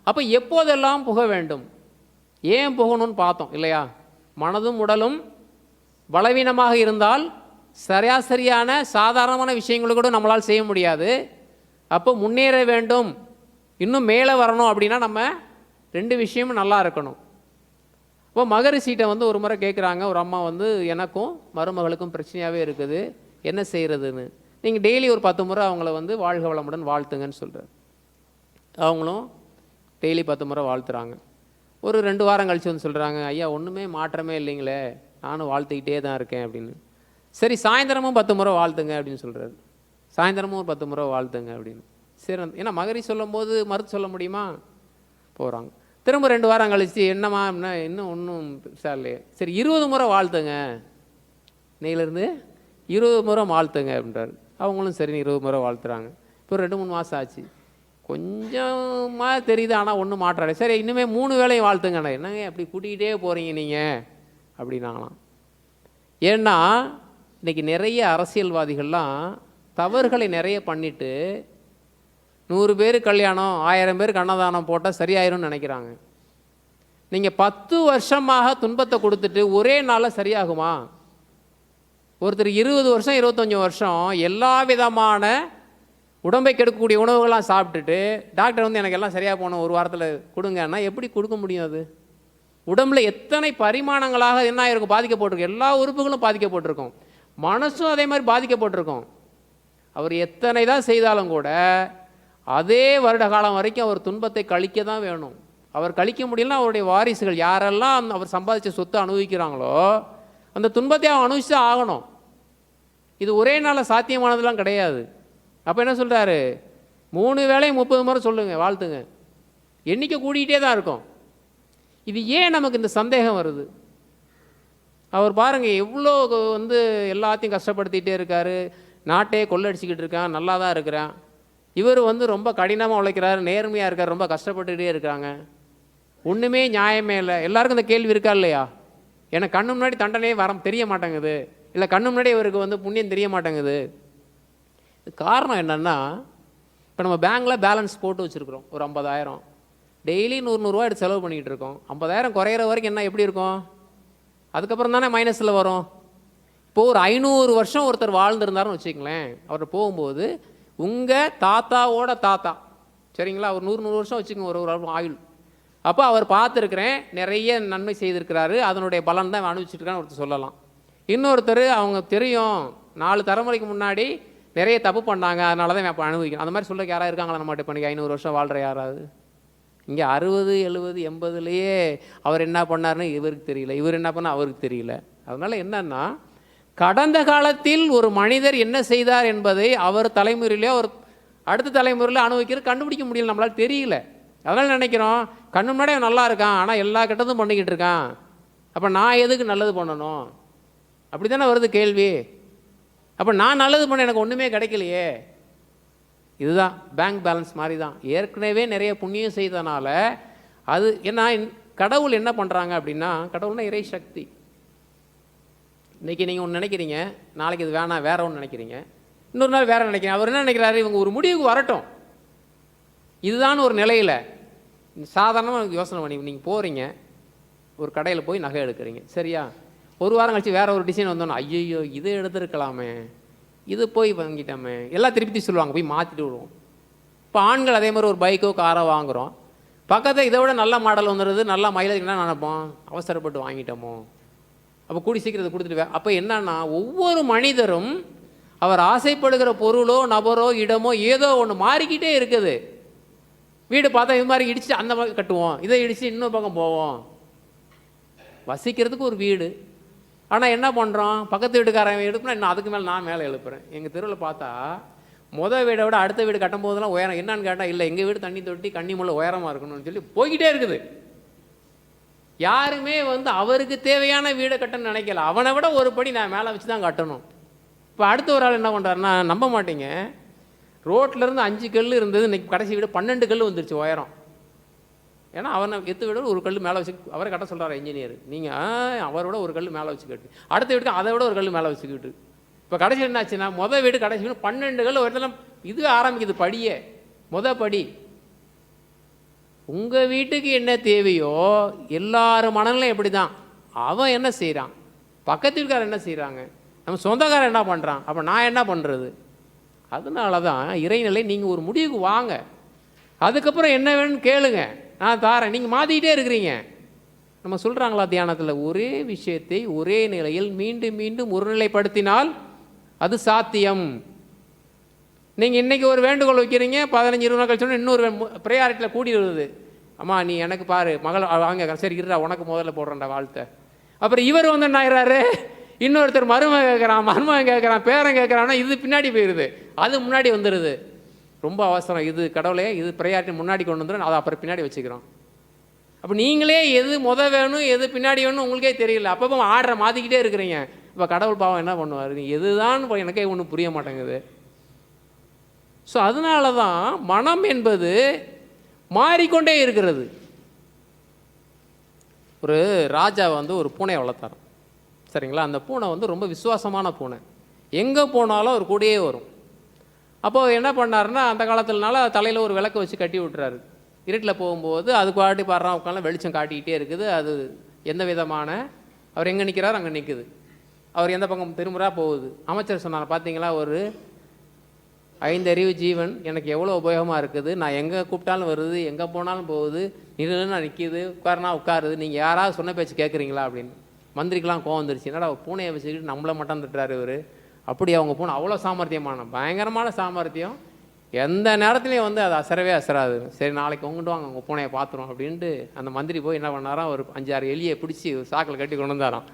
அப்போ எப்போதெல்லாம் புக வேண்டும், ஏன் புகணும்னு பார்த்தோம் இல்லையா? மனதும் உடலும் பலவீனமாக இருந்தால் சராசரியான சாதாரணமான விஷயங்களை கூட நம்மளால் செய்ய முடியாது. அப்போ முன்னேற வேண்டும், இன்னும் மேலே வரணும் அப்படின்னா நம்ம ரெண்டு விஷயமும் நல்லா இருக்கணும். இப்போ மகரிஷிகிட்ட வந்து ஒரு முறை கேட்குறாங்க, ஒரு அம்மா வந்து எனக்கும் மருமகளுக்கும் பிரச்சனையாகவே இருக்குது, என்ன செய்கிறதுன்னு. நீங்கள் டெய்லி ஒரு 10 முறை அவங்கள வந்து வாழ்க வளமுடன் வாழ்த்துங்கன்னு சொல்கிறார். அவங்களும் டெய்லி 10 முறை வாழ்த்துறாங்க. ஒரு 2 வாரம் கழித்து வந்து சொல்கிறாங்க, ஐயா ஒன்றுமே மாற்றமே இல்லைங்களே, நானும் வாழ்த்துக்கிட்டே தான் இருக்கேன் அப்படின்னு. சரி சாயந்தரமும் 10 முறை வாழ்த்துங்க அப்படின்னு சொல்கிறாரு. சாயந்தரமும் ஒரு 10 முறை வாழ்த்துங்க அப்படின்னு. சரி, ஏன்னா மகரிஷி சொல்லும் போது மறுத்து சொல்ல முடியுமா? போகிறாங்க. திரும்ப 2 வாரம் கழிச்சு என்னம்மா அப்படின்னா இன்னும் ஒன்றும் பெருசாக இல்லையே, சரி 20 முறை வாழ்த்துங்க, இன்னையிலேருந்து 20 முறை வாழ்த்துங்க அப்படின்றாரு. அவங்களும் சரி 20 முறை வாழ்த்துறாங்க. இப்போ 2-3 மாதம் ஆச்சு, கொஞ்சமாக தெரியுது, ஆனால் ஒன்றும் மாற்றாடு. சரி இன்னுமே 3 வேளையும் வாழ்த்துங்கண்ணா. என்னங்க அப்படி கூட்டிகிட்டே போகிறீங்க நீங்கள் அப்படின்னாங்களாம். ஏன்னா இன்றைக்கி நிறைய அரசியல்வாதிகள்லாம் தவறுகளை நிறைய பண்ணிவிட்டு 100 பேர் கல்யாணம் 1000 பேருக்கு அன்னதானம் போட்டால் சரியாயிரும்னு நினைக்கிறாங்க. நீங்கள் 10 வருஷமாக துன்பத்தை கொடுத்துட்டு ஒரே நாளில் சரியாகுமா? ஒருத்தர் 20 வருஷம் 25 வருஷம் எல்லா விதமான உடம்பை கெடுக்கக்கூடிய உணவுகள்லாம் சாப்பிட்டுட்டு டாக்டர் வந்து எனக்கு எல்லாம் சரியாக போகணும் ஒரு வாரத்தில் கொடுங்கன்னா எப்படி கொடுக்க முடியும்? அது உடம்புல எத்தனை பரிமாணங்களாக என்ன ஆயிருக்கும், பாதிக்கப்பட்டிருக்கும். எல்லா உறுப்புகளும் பாதிக்கப்பட்டிருக்கும், மனசும் அதே மாதிரி பாதிக்கப்பட்டிருக்கும். அவர் எத்தனை தான் செய்தாலும் கூட அதே வருட காலம் வரைக்கும் அவர் துன்பத்தை கழிக்க தான் வேணும். அவர் கழிக்க முடியலன்னா அவருடைய வாரிசுகள் யாரெல்லாம் அவர் சம்பாதிச்ச சொத்தை அனுபவிக்கிறாங்களோ அந்த துன்பத்தை அவன் அனுபவிச்சு தான் ஆகணும். இது ஒரே நாளில் சாத்தியமானதெல்லாம் கிடையாது. அப்போ என்ன சொல்கிறாரு, 3 வேளையும் 30 முறை சொல்லுங்க, வாழ்த்துங்க, எண்ணிக்கை கூடிக்கிட்டே தான் இருக்கும். இது ஏன் நமக்கு இந்த சந்தேகம் வருது? அவர் பாருங்கள் எவ்வளோ வந்து எல்லாத்தையும் கஷ்டப்படுத்திகிட்டே இருக்கார், நாட்டையே கொள்ளடிச்சிக்கிட்டு இருக்கான், நல்லா தான் இருக்கிறான். இவர் வந்து ரொம்ப கடினமாக உழைக்கிறார், நேர்மையாக இருக்கார், ரொம்ப கஷ்டப்பட்டுகிட்டே இருக்காங்க, ஒன்றுமே நியாயமே இல்லை. எல்லாருக்கும் இந்த கேள்வி இருக்கா இல்லையா? எனக்கு கண்ணு முன்னாடி தண்டனையே தெரிய மாட்டேங்குது, இல்லை கண்ணு முன்னாடி இவருக்கு வந்து புண்ணியம் தெரிய மாட்டேங்குது. காரணம் என்னென்னா, இப்போ நம்ம பேங்க்கில் பேலன்ஸ் போட்டு வச்சுருக்குறோம் ஒரு 50,000, டெய்லி 100 ரூபா எடுத்து செலவு பண்ணிக்கிட்டு இருக்கோம். 50,000 குறையிற வரைக்கும் என்ன எப்படி இருக்கும்? அதுக்கப்புறம் தானே மைனஸில் வரும். இப்போது ஒரு 500 வருஷம் ஒருத்தர் வாழ்ந்துருந்தாருன்னு வச்சுக்கங்களேன், அவர் போகும்போது உங்கள் தாத்தாவோட தாத்தா சரிங்களா, ஒரு 100 வருஷம் வச்சுக்கோங்க ஒரு ஆயுள். அப்போ அவர் பார்த்துருக்குறேன் நிறைய நன்மை செய்திருக்கிறாரு, அதனுடைய பலன் தான் அனுபவிச்சுருக்கான்னு ஒருத்தர் சொல்லலாம். இன்னொருத்தர் அவங்க தெரியும் 4 தலைமுறைக்கு முன்னாடி நிறைய தப்பு பண்ணாங்க, அதனால தான் இப்போ அனுபவிக்கணும். அந்த மாதிரி சொல்ல யாராவது இருக்காங்களா நம்மகிட்ட? பண்ணி 500 வருஷம் வாழ்கிற யாராவது? இங்கே 60, 70, 80லேயே அவர் என்ன பண்ணார்னு இவருக்கு தெரியல, இவர் என்ன பண்ணால் அவருக்கு தெரியல. அதனால் என்னன்னா, கடந்த காலத்தில் ஒரு மனிதர் என்ன செய்தார் என்பதை அவர் தலைமுறையிலே அவர் அடுத்த தலைமுறையில் அனுபவிக்கிறது கண்டுபிடிக்க முடியல, நம்மளால் தெரியல. அதனால் நினைக்கிறோம் கண்ணு முன்னாடி நல்லா இருக்கான், ஆனால் எல்லா கெட்டதும் பண்ணிக்கிட்டு இருக்கான், அப்போ நான் எதுக்கு நல்லது பண்ணணும்? அப்படி தானே வருது கேள்வி. அப்போ நான் நல்லது பண்ண எனக்கு ஒன்றுமே கிடைக்கலையே. இதுதான் பேங்க் பேலன்ஸ் மாதிரி தான். ஏற்கனவே நிறைய புண்ணியம் செய்தனால அது என்ன, கடவுள் என்ன பண்ணுறாங்க அப்படின்னா, கடவுள்னா இறை சக்தி. இன்றைக்கி நீங்கள் ஒன்று நினைக்கிறீங்க, நாளைக்கு இது வேணாம் வேற ஒன்று நினைக்கிறீங்க, இன்னொரு நாள் வேறு நினைக்கிறீங்க. அவர் என்ன நினைக்கிறாரு, இவங்க ஒரு முடிவுக்கு வரட்டும், இதுதான் ஒரு நிலையில் சாதாரணமாக யோசனை பண்ணி நீங்கள் போகிறீங்க, ஒரு கடையில் போய் நகை எடுக்கிறீங்க, சரியா? ஒரு வாரம் கழிச்சு வேறு ஒரு டிசைன் வந்தோன்னா, ஐயோ இதை எடுத்துருக்கலாமே, இது போய் வாங்கிட்டோமே, எல்லாம் திருப்பி சொல்லுவாங்க, போய் மாற்றிட்டு விடுவோம். இப்போ ஆண்கள் அதே மாதிரி ஒரு பைக்கோ காரோ வாங்குகிறோம், பக்கத்தில் இதை விட நல்ல மாடல் வந்துடுது, நல்லா மைலேஜ் என்ன நினைப்போம், அவசரப்பட்டு வாங்கிட்டோமோ, அப்போ கூடி சீக்கிரத்தை கொடுத்துட்டு. அப்போ என்னன்னா, ஒவ்வொரு மனிதரும் அவர் ஆசைப்படுகிற பொருளோ நபரோ இடமோ ஏதோ ஒன்று மாறிக்கிட்டே இருக்குது. வீடு பார்த்தா இது மாதிரி இடிச்சு அந்த பக்கம் கட்டுவோம், இதை இடித்து இன்னொரு பக்கம் போவோம். வசிக்கிறதுக்கு ஒரு வீடு, ஆனால் என்ன பண்ணுறோம், பக்கத்து வீட்டுக்காரன் எடுப்புனா இன்னும் அதுக்கு மேலே நான் மேலே எழுப்புறேன். எங்கள் தெருவில் பார்த்தா மொதல் வீடை விட அடுத்த வீடு கட்டும் போதெல்லாம் உயரம் என்னன்னு கேட்டால், இல்லை எங்கள் வீடு தண்ணி தொட்டி கண்ணி முள்ள உயரமாக இருக்கணும்னு சொல்லி போய்கிட்டே இருக்குது. யாருமே அவருக்கு தேவையான வீடை கட்டணும்னு நினைக்கல, அவனை விட ஒரு படி நான் மேலே வச்சு தான் கட்டணும். இப்போ அடுத்த ஒரு ஆள் என்ன பண்ணுறாருன்னா, நம்ப மாட்டீங்க, ரோட்லேருந்து 5 கல் இருந்தது, இன்றைக்கி கடைசி வீடு 12 கல் வந்துருச்சு உயரம். ஏன்னா அவனை எத்து விட ஒரு கல் மேலே வச்சு அவரை கட்ட சொல்கிறார் இன்ஜினியர். நீங்கள் அவரோட ஒரு கல் மேலே வச்சு கட்டு, அடுத்த வீட்டுக்கு அதை விட ஒரு கல் மேலே வச்சுக்கிட்டு. இப்போ கடைசி என்னாச்சுன்னா, மொதல் வீடு கடைசி வீடு 12 கல் ஒரு இடத்துல இது ஆரம்பிக்குது, படியே படி. உங்கள் வீட்டுக்கு என்ன தேவையோ எல்லாரும் மனநிலையும் எப்படி தான், அவன் என்ன செய்கிறான், பக்கத்து வீட்டுக்காரர் என்ன செய்கிறாங்க, நம்ம சொந்தக்காரன் என்ன பண்ணுறான், அப்போ நான் என்ன பண்ணுறது? அதனால தான் இறைநிலை, நீங்கள் ஒரு முடிவுக்கு வாங்க, அதுக்கப்புறம் என்ன வேணும்னு கேளுங்க, நான் தாரேன். நீங்கள் மாற்றிக்கிட்டே இருக்கிறீங்க. நம்ம சொல்கிறாங்களா தியானத்தில், ஒரே விஷயத்தை ஒரே நிலையில் மீண்டும் மீண்டும் ஒருநிலைப்படுத்தினால் அது சாத்தியம். நீங்கள் இன்றைக்கி ஒரு வேண்டுகோள் வைக்கிறீங்க, 15-20 நாள் கழிச்சோன்னா இன்னொரு ப்ரையாரிட்டியில் கூடி வருது, அம்மா நீ எனக்கு பாரு மகள் வாங்க, சரி இருடா உனக்கு முதல்ல போடுறேன்டா வாழ்த்தை. அப்புறம் இவர் என்ன ஆகிறாரு, இன்னொருத்தர் மருமகன் கேட்குறான், பேரன் கேட்குறான்னா இது பின்னாடி போயிடுது, அது முன்னாடி வந்துடுது. ரொம்ப அவசரம், இது கடவுளே இது ப்ரையாரிட்டி முன்னாடி கொண்டு வந்துடும், அதை அப்புறம் பின்னாடி வச்சுக்கிறோம். அப்போ நீங்களே எது வேணும் எது பின்னாடி வேணும் உங்களுக்கே தெரியல, அப்பப்போ ஆர்டரை மாற்றிக்கிட்டே இருக்கிறீங்க. இப்போ கடவுள் பாவம் என்ன பண்ணுவார், நீ எதுதான் எனக்கே ஒன்றும் புரிய மாட்டேங்குது. ஸோ அதனால தான் மனம் என்பது மாறிக்கொண்டே இருக்கிறது. ஒரு ராஜா ஒரு பூனையை வளர்த்தார், சரிங்களா? அந்த பூனை ரொம்ப விசுவாசமான பூனை, எங்கே போனாலும் அவர் கூடயே வரும். அப்போது என்ன பண்ணாருன்னா, அந்த காலத்துலனால தலையில் ஒரு விளக்கு வச்சு கட்டி விட்டுறாரு. இருட்டில் போகும்போது அதுக்கு பாட்டி பாடுறான் உட்காந்து வெளிச்சம் காட்டிக்கிட்டே இருக்குது. அது எந்த விதமான, அவர் எங்கே நிற்கிறார் அங்கே நிற்குது, அவர் எந்த பக்கம் திரும்புகிறா போகுது. அமைச்சர் சொன்னார், பார்த்தீங்களா ஒரு 5 அறிவு ஜீவன் எனக்கு எவ்வளோ உபயோகமாக இருக்குது, நான் எங்கே கூப்பிட்டாலும் வருது, எங்கே போனாலும் போகுது, நின்றுனா நிற்கிது, உட்காருனா உட்காருது, நீங்கள் யாராவது சொன்ன பேச்சு கேட்குறீங்களா அப்படின்னு. மந்திரிக்கெலாம் கோவம் வந்துருச்சு, என்னடா பூனையை வச்சுக்கிட்டு நம்மளை மட்டும் திட்டுறாரு இவர். அப்படி அவங்க பூனை அவ்வளோ சாமர்த்தியமான பயங்கரமான சாமர்த்தியம், எந்த நேரத்துலையும் அது அசரவே அசராது. சரி நாளைக்கு உங்கள்கிட்ட வாங்க உங்கள் பூனையை பார்த்துரும் அப்படின்ட்டு அந்த மந்திரி போய் என்ன பண்ணாராம், ஒரு 5-6 எலியை பிடிச்சி சாக்கில் கட்டி கொண்டு வந்தாராம்.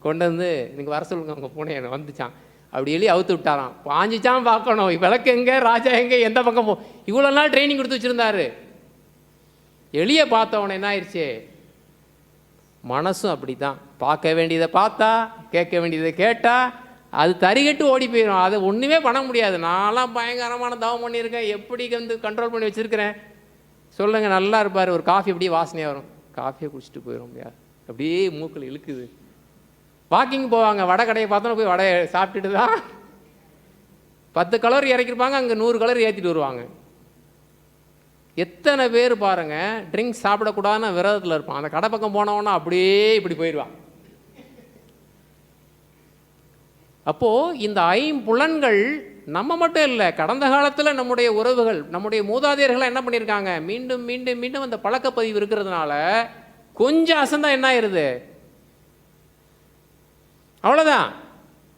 கொண்டு வந்து நீங்கள் வர சொல்லுங்க உங்கள் பூனையை வந்துச்சான். அப்படி எலி அவுத்து விட்டாராம். பாஞ்சிச்சான் பார்க்கணும், விளக்கு எங்கே ராஜா எங்கே எந்த பக்கம் இவ்வளோ நாள் ட்ரைனிங் கொடுத்து வச்சுருந்தாரு. எலியை பார்த்தவன என்ன ஆயிடுச்சு, மனசும் அப்படி தான், பார்க்க வேண்டியதை பார்த்தா கேட்க வேண்டியதை கேட்டால் அது தறிகட்டு ஓடி போயிடும், அதை ஒன்றுமே பண்ண முடியாது. நான்லாம் பயங்கரமான தவம் பண்ணியிருக்கேன், எப்படி கண்ட்ரோல் பண்ணி வச்சுருக்கிறேன் சொல்லுங்கள். நல்லா இருப்பார், ஒரு காஃபி அப்படியே வாசனையாக வரும், காஃபியை குடிச்சிட்டு போயிடும் முடியாது, அப்படியே மூக்கில் இழுக்குது. வாக்கிங் போவாங்க, வடை கடையை பார்த்தோன்னா போய் வடையை சாப்பிட்டுட்டு தான் 10 கலோரி இறக்கிருப்பாங்க, அங்கே 100 கலோரி ஏற்றிட்டு வருவாங்க. எத்தனை பேர் பாருங்கள் ட்ரிங்க்ஸ் சாப்பிடக்கூடாதுன்னு விரதத்தில் இருப்பான், அந்த கடை பக்கம் போனவொன்னா அப்படியே இப்படி போயிடுவான். அப்போது இந்த 5 புலன்கள் நம்ம மட்டும் இல்லை, கடந்த காலத்தில் நம்முடைய உறவுகள் நம்முடைய மூதாதையர்கள் என்ன பண்ணியிருக்காங்க, மீண்டும் மீண்டும் மீண்டும் அந்த பழக்கப்பதிவு இருக்கிறதுனால கொஞ்சம் அசந்தா என்ன ஆயிடுது, அவ்வளோதான்.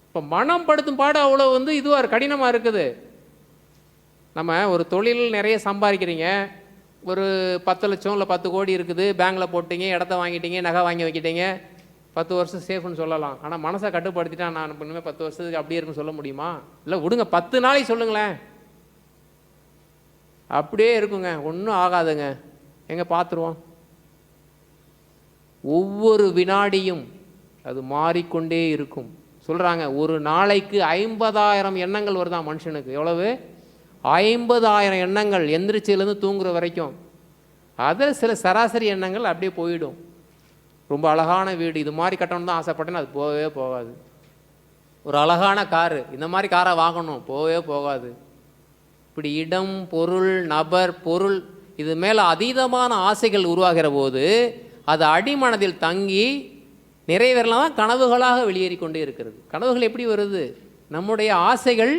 இப்போ மனம் படுத்தும் பாடு அவ்வளோ இதுவாக கடினமாக இருக்குது. நம்ம ஒரு தொழில் நிறைய சம்பாதிக்கிறீங்க, ஒரு 10 லட்சம் இல்லை 10 கோடி இருக்குது, பேங்கில் போட்டிங்க, இடத்த வாங்கிட்டீங்க, நகை வாங்கி வைக்கிட்டீங்க, 10 வருஷம் சேஃப்னு சொல்லலாம். ஆனால் மனசை கட்டுப்படுத்திட்டா நான் இனிமேல் 10 வருஷத்துக்கு அப்படியே இருக்குன்னு சொல்ல முடியுமா? இல்லை விடுங்க 10 நாளைக்கு சொல்லுங்களேன், அப்படியே இருக்குங்க, ஒன்றும் ஆகாதுங்க. எங்கே பார்த்துருவோம், ஒவ்வொரு வினாடியும் அது மாறிக்கொண்டே இருக்கும். சொல்கிறாங்க ஒரு நாளைக்கு 50,000 எண்ணங்கள் வருதான் மனுஷனுக்கு. எவ்வளவு? 50,000 எண்ணங்கள், எந்திரிச்சிலேருந்து தூங்குற வரைக்கும். அதில் சில சராசரி எண்ணங்கள் அப்படியே போயிடும். ரொம்ப அழகான வீடு இது மாதிரி கட்டணும் தான் ஆசைப்பட்டேன்னு அது போகவே போகாது. ஒரு அழகான காரு, இந்த மாதிரி காரை வாங்கணும், போகவே போகாது. இப்படி இடம், பொருள், நபர், பொருள் இது மேலே அதீதமான ஆசைகள் உருவாகிற போது அது அடிமனதில் தங்கி நிறைவேறலாம் தான் கனவுகளாக வெளியேறி கொண்டே இருக்கிறது. கனவுகள் எப்படி வருது? நம்முடைய ஆசைகள்,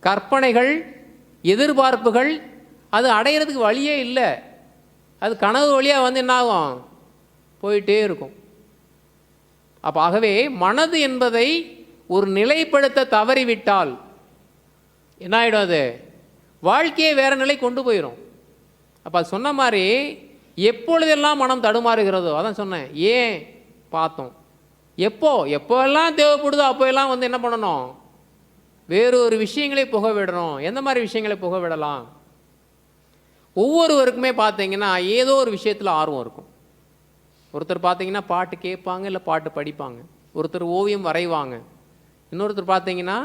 கற்பனைகள், எதிர்பார்ப்புகள், அது அடையிறதுக்கு வழியே இல்லை. அது கனவு வழியாக வந்து என்ன ஆகும்? போயிட்டே இருக்கும். அப்போ ஆகவே மனது என்பதை ஒரு நிலைப்படுத்த தவறிவிட்டால் என்ன ஆகிடும்? அது வாழ்க்கையை வேறு நிலை கொண்டு போயிடும். அப்போ அது சொன்ன மாதிரி எப்பொழுதெல்லாம் மனம் தடுமாறுகிறதோ, அதான் சொன்னேன், ஏன் பார்த்தோம், எப்போல்லாம் தேவைப்படுதோ அப்போ எல்லாம் வந்து என்ன பண்ணணும்? வேறு ஒரு விஷயங்களை புக விடணும். எந்த மாதிரி விஷயங்களை புக விடலாம்? ஒவ்வொருவருக்குமே பார்த்தீங்கன்னா ஏதோ ஒரு விஷயத்தில் ஆர்வம் இருக்கும். ஒருத்தர் பார்த்தீங்கன்னா பாட்டு கேட்பாங்க, இல்லை பாட்டு படிப்பாங்க. ஒருத்தர் ஓவியம் வரைவாங்க. இன்னொருத்தர் பார்த்தீங்கன்னா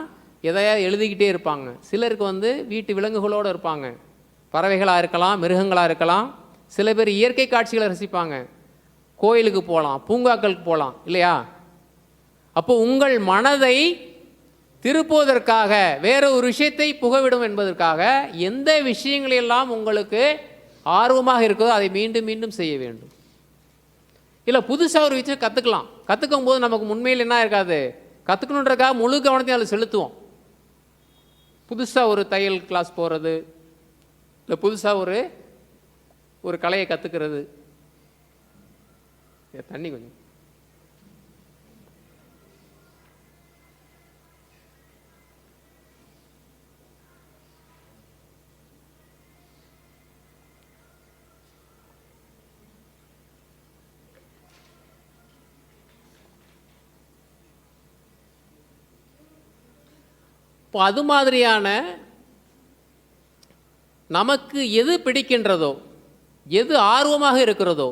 எதையாவது எழுதிக்கிட்டே இருப்பாங்க. சிலருக்கு வந்து வீட்டு விலங்குகளோடு இருப்பாங்க. பறவைகளாக இருக்கலாம், மிருகங்களாக இருக்கலாம். சில பேர் இயற்கை காட்சிகளை ரசிப்பாங்க. கோயிலுக்கு போகலாம், பூங்காக்களுக்கு போகலாம், இல்லையா? அப்போ உங்கள் மனதை திருப்புவதற்காக, வேற ஒரு விஷயத்தை புகவிடும் என்பதற்காக எந்த விஷயங்களெல்லாம் உங்களுக்கு ஆர்வமாக இருக்கோ அதை மீண்டும் மீண்டும் செய்ய வேண்டும். இல்லை புதுசாக ஒரு விஷயம் கற்றுக்கலாம். கற்றுக்கும் போது நமக்கு உண்மையில் என்ன இருக்காது? கற்றுக்கணுன்றக்காக முழு கவனத்தையும் அதில் செலுத்துவோம். புதுசாக ஒரு தையல் கிளாஸ் போகிறது, இல்லை புதுசாக ஒரு கலையை கற்றுக்கிறது. தண்ணி கொஞ்சம். இப்போ அது மாதிரியான நமக்கு எது பிடிக்கின்றதோ, எது ஆர்வமாக இருக்கிறதோ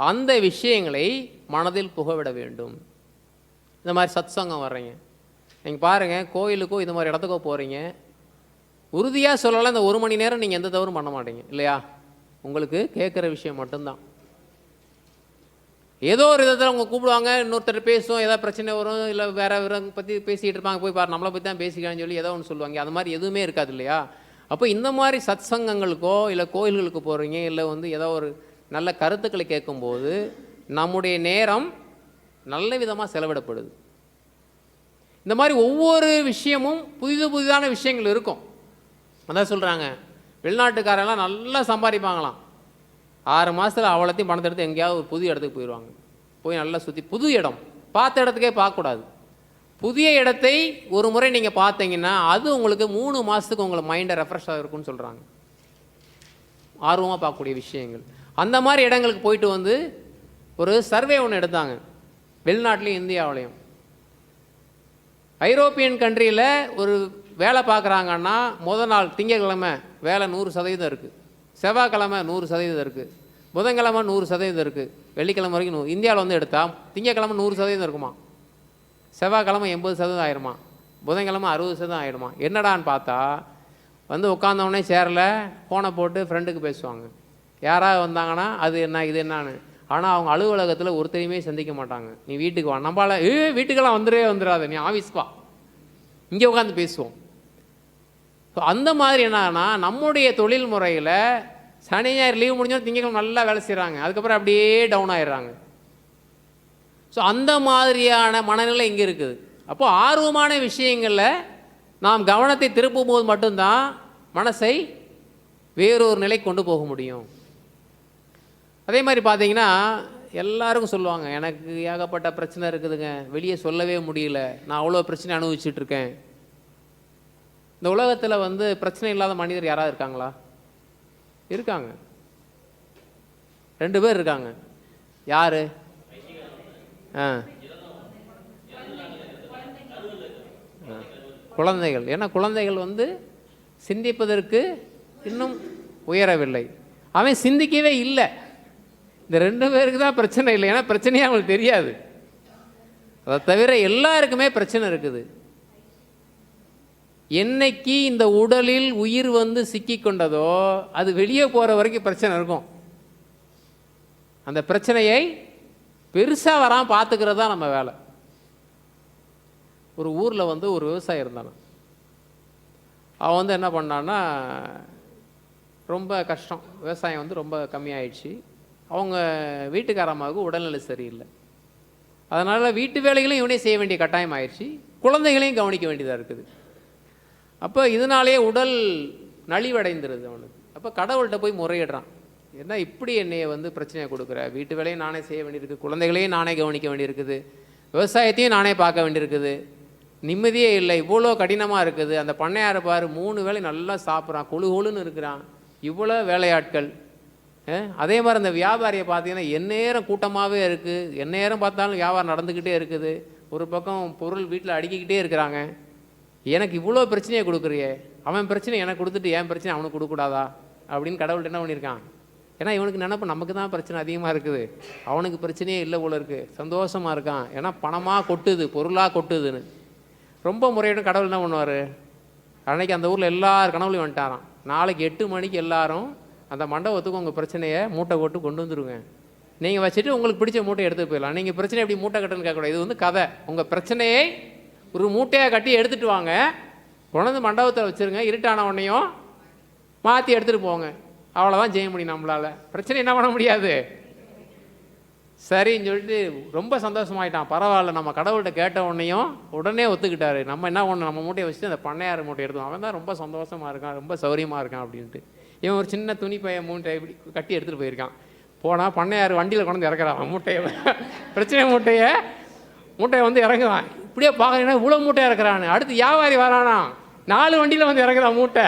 அந்த விஷயங்களை மனதில் புகவிட வேண்டும். இந்த மாதிரி சத்சங்கம் வர்றீங்க, நீங்கள் பாருங்கள், கோயிலுக்கோ இது மாதிரி இடத்துக்கோ போகிறீங்க, உறுதியாக சொல்லலாம் இந்த 1 மணி நேரம் நீங்கள் எந்த தவறும் பண்ண மாட்டீங்க, இல்லையா? உங்களுக்கு கேட்குற விஷயம் மட்டும்தான். ஏதோ ஒரு விதத்தில் அவங்க கூப்பிடுவாங்க, இன்னொருத்தர் பேசுவோம், ஏதாவது பிரச்சனை வரும், இல்லை வேறு பற்றி பேசிகிட்டு இருப்பாங்க, போய் பாரு நம்மளை பற்றி தான் பேசிக்கலாம்னு சொல்லி ஏதோ ஒன்று சொல்லுவாங்க. அது மாதிரி எதுவுமே இருக்காது, இல்லையா? அப்போ இந்த மாதிரி சத்சங்கங்களுக்கோ இல்லை கோயில்களுக்கு போகிறீங்க, இல்லை வந்து ஏதோ ஒரு நல்ல கருத்துக்களை கேட்கும்போது நம்முடைய நேரம் நல்ல விதமாக செலவிடப்படுது. இந்த மாதிரி ஒவ்வொரு விஷயமும் புதிதான விஷயங்கள் இருக்கும். அதான் சொல்கிறாங்க, வெளிநாட்டுக்காரெல்லாம் நல்லா சம்பாதிப்பாங்களாம். 6 மாதத்தில் அவ்வளோத்தையும் பணத்தை எடுத்து எங்கேயாவது ஒரு புது இடத்துக்கு போயிடுவாங்க. போய் நல்லா சுற்றி, புது இடம், பார்த்த இடத்துக்கே பார்க்கக்கூடாது. புதிய இடத்தை ஒரு முறை நீங்கள் பார்த்தீங்கன்னா அது உங்களுக்கு 3 மாதத்துக்கு உங்களை மைண்டை ரெஃப்ரெஷ்ஷாக இருக்குன்னு சொல்கிறாங்க. ஆர்வமாக பார்க்கக்கூடிய விஷயங்கள். அந்த மாதிரி இடங்களுக்கு போயிட்டு வந்து ஒரு சர்வே ஒன்று எடுத்தாங்க, வெளிநாட்டிலையும் இந்தியாவிலையும். ஐரோப்பியன் கண்ட்ரியில் ஒரு வேலை பார்க்குறாங்கன்னா முதல் நாள் திங்கட்கிழமை வேலை 100% இருக்குது, செவ்வாய்க்கிழமை 100% இருக்குது, புதன்கிழமை 100% இருக்குது, வெள்ளிக்கிழமை வரைக்கும் 100. இந்தியாவில் வந்து எடுத்தால் திங்கட்கிழமை 100% இருக்குமா, செவ்வாய்க்கிழமை 80% ஆயிடுமா, புதன்கிழமை 60% ஆகிடுமா. என்னடான்னு பார்த்தா வந்து உட்காந்தவொடனே சேரில் ஃபோனை போட்டு ஃப்ரெண்டுக்கு பேசுவாங்க. யாராவது வந்தாங்கன்னா அது என்ன இது என்னான்னு. ஆனால் அவங்க அலுவலகத்தில் ஒருத்தரையுமே சந்திக்க மாட்டாங்க. நீ வீட்டுக்கு வா, நம்மளால வீட்டுக்கெல்லாம் வந்துடாது, நீ ஆஃபீஸ்க்கு வா, இங்கே உட்காந்து பேசுவோம். ஸோ அந்த மாதிரி என்னன்னா நம்முடைய தொழில் முறையில் சனி ஞாயிறு லீவ் முடிஞ்சோம், திங்கட்கிழமை நல்லா வேலை செய்கிறாங்க, அதுக்கப்புறம் அப்படியே டவுன் ஆயிடுறாங்க. ஸோ அந்த மாதிரியான மனநிலை இங்கே இருக்குது. அப்போது ஆர்வமான விஷயங்களில் நாம் கவனத்தை திருப்பும் போது மட்டும்தான் மனசை வேறொரு நிலை கொண்டு போக முடியும். அதே மாதிரி பார்த்தீங்கன்னா எல்லாருக்கும் சொல்லுவாங்க, எனக்கு ஏகப்பட்ட பிரச்சனை இருக்குதுங்க, வெளியே சொல்லவே முடியல, நான் அவ்வளோ பிரச்சனை அனுபவிச்சுட்ருக்கேன். இந்த உலகத்தில் வந்து பிரச்சனை இல்லாத மனிதர் யாராவது இருக்காங்களா? இருக்காங்க, 2 பேர் இருக்காங்க. யார்? குழந்தைகள். ஏன்னா குழந்தைகள் வந்து சிந்திப்பதற்கு இன்னும் உயரவில்லை, அவன் சிந்திக்கவே இல்லை. இந்த 2 பேருக்கு தான் பிரச்சனை இல்லை, ஏன்னா பிரச்சனையே அவங்களுக்கு தெரியாது. அதை தவிர எல்லாருக்குமே பிரச்சனை இருக்குது. என்னைக்கு இந்த உடலில் உயிர் வந்து சிக்கி கொண்டதோ அது வெளியே போகிற வரைக்கும் பிரச்சனை இருக்கும். அந்த பிரச்சனையை பெருசாக வராமல் பார்த்துக்கிறது தான் நம்ம வேலை. ஒரு ஊரில் வந்து ஒரு விவசாயி இருந்தானா, அவன் வந்து என்ன பண்ணான்னா, ரொம்ப கஷ்டம், விவசாயம் வந்து ரொம்ப கம்மியாயிடுச்சு, அவங்க வீட்டுக்காரம்மாவுக்கு உடல்நிலை சரியில்லை. அதனால் வீட்டு வேலைகளையும் இவனே செய்ய வேண்டிய கட்டாயம் ஆயிடுச்சு, குழந்தைகளையும் கவனிக்க வேண்டியதாக இருக்குது. அப்போ இதனாலேயே உடல் நலிவடைந்துருது அவனுக்கு. அப்போ கடவுள்கிட்ட போய் முறையிடுறான், என்ன இப்படி என்னையை வந்து பிரச்சனையை கொடுக்குற, வீட்டு வேலையும் நானே செய்ய வேண்டியிருக்குது, குழந்தைகளையும் நானே கவனிக்க வேண்டியிருக்குது, விவசாயத்தையும் நானே பார்க்க வேண்டியிருக்குது, நிம்மதியே இல்லை, இவ்வளோ கடினமாக இருக்குது. அந்த பண்ணையாரை பாரு 3 வேளை நல்லா சாப்பிட்றான், கொழு கொழுன்னு இருக்கிறான், இவ்வளோ வேலையாட்கள். அதே மாதிரி அந்த வியாபாரியை பார்த்தீங்கன்னா எந்நேரம் கூட்டமாகவே இருக்குது, எந்நேரம் பார்த்தாலும் வியாபாரம் நடந்துக்கிட்டே இருக்குது, ஒரு பக்கம் பொருள் வீட்டில் அடுக்கிக்கிட்டே இருக்கிறாங்க. எனக்கு இவ்வளோ பிரச்சனையை கொடுக்குறியே, அவன் பிரச்சனை எனக்கு கொடுத்துட்டு என் பிரச்சனை அவனுக்கு கொடுக்கூடாதா அப்படின்னு கடவுள்கிட்ட என்ன பண்ணியிருக்கான். ஏன்னா இவனுக்கு நினைப்பு நமக்கு தான் பிரச்சனை அதிகமாக இருக்குது, அவனுக்கு பிரச்சனையே இல்லை போல இருக்குது, சந்தோஷமாக இருக்கான். ஏன்னா பணமாக கொட்டுது, பொருளாக கொட்டுதுன்னு. ரொம்ப முறையிடும் கடவுள் என்ன பண்ணுவார், அன்னைக்கு அந்த ஊரில் எல்லார் கனவுலையும் வந்துட்டாராம், நாளைக்கு 8 மணிக்கு எல்லாரும் அந்த மண்டபத்துக்கு உங்கள் பிரச்சனையை மூட்டை போட்டு கொண்டு வந்துடுங்க, நீங்கள் வச்சுட்டு உங்களுக்கு பிடிச்ச மூட்டை எடுத்துகிட்டு போயிடலாம். நீங்கள் பிரச்சனை எப்படி மூட்டை கட்டுன்னு கேட்கக்கூடாது, இது வந்து கதை. உங்கள் பிரச்சனையை ஒரு மூட்டையாக கட்டி எடுத்துகிட்டு வாங்க, கொண்டு மண்டபத்தில் வச்சுருங்க, இருட்டான உடனேயும் மாற்றி எடுத்துகிட்டு போங்க, அவ்வளோதான் செய்ய முடியும் நம்மளால். பிரச்சனை என்ன பண்ண முடியாது. சரின்னு சொல்லிட்டு ரொம்ப சந்தோஷமாயிட்டான். பரவாயில்ல, நம்ம கடவுள்கிட்ட கேட்ட உடனேயும் உடனே ஒத்துக்கிட்டாரு. நம்ம என்ன ஒன்று நம்ம மூட்டையை வச்சுட்டு அந்த பண்ணையார் மூட்டை எடுத்தோம், அவன் தான் ரொம்ப சந்தோஷமாக இருக்கான், ரொம்ப சௌரியமாக இருக்கான் அப்படின்ட்டு. இவன் ஒரு சின்ன துணி பைய மூட்டை இப்படி கட்டி எடுத்துகிட்டு போயிருக்கான். போனால் பண்ணையார் வண்டியில் கொண்டு இறக்குறான் மூட்டையை, பிரச்சனை மூட்டையை வந்து இறங்குவான். இப்படியே பார்க்குறீங்கன்னா இவ்வளோ மூட்டையாக இறக்குறான்னு. அடுத்து வியாபாரி வரானா 4 வண்டியில் வந்து இறக்குறான் மூட்டை.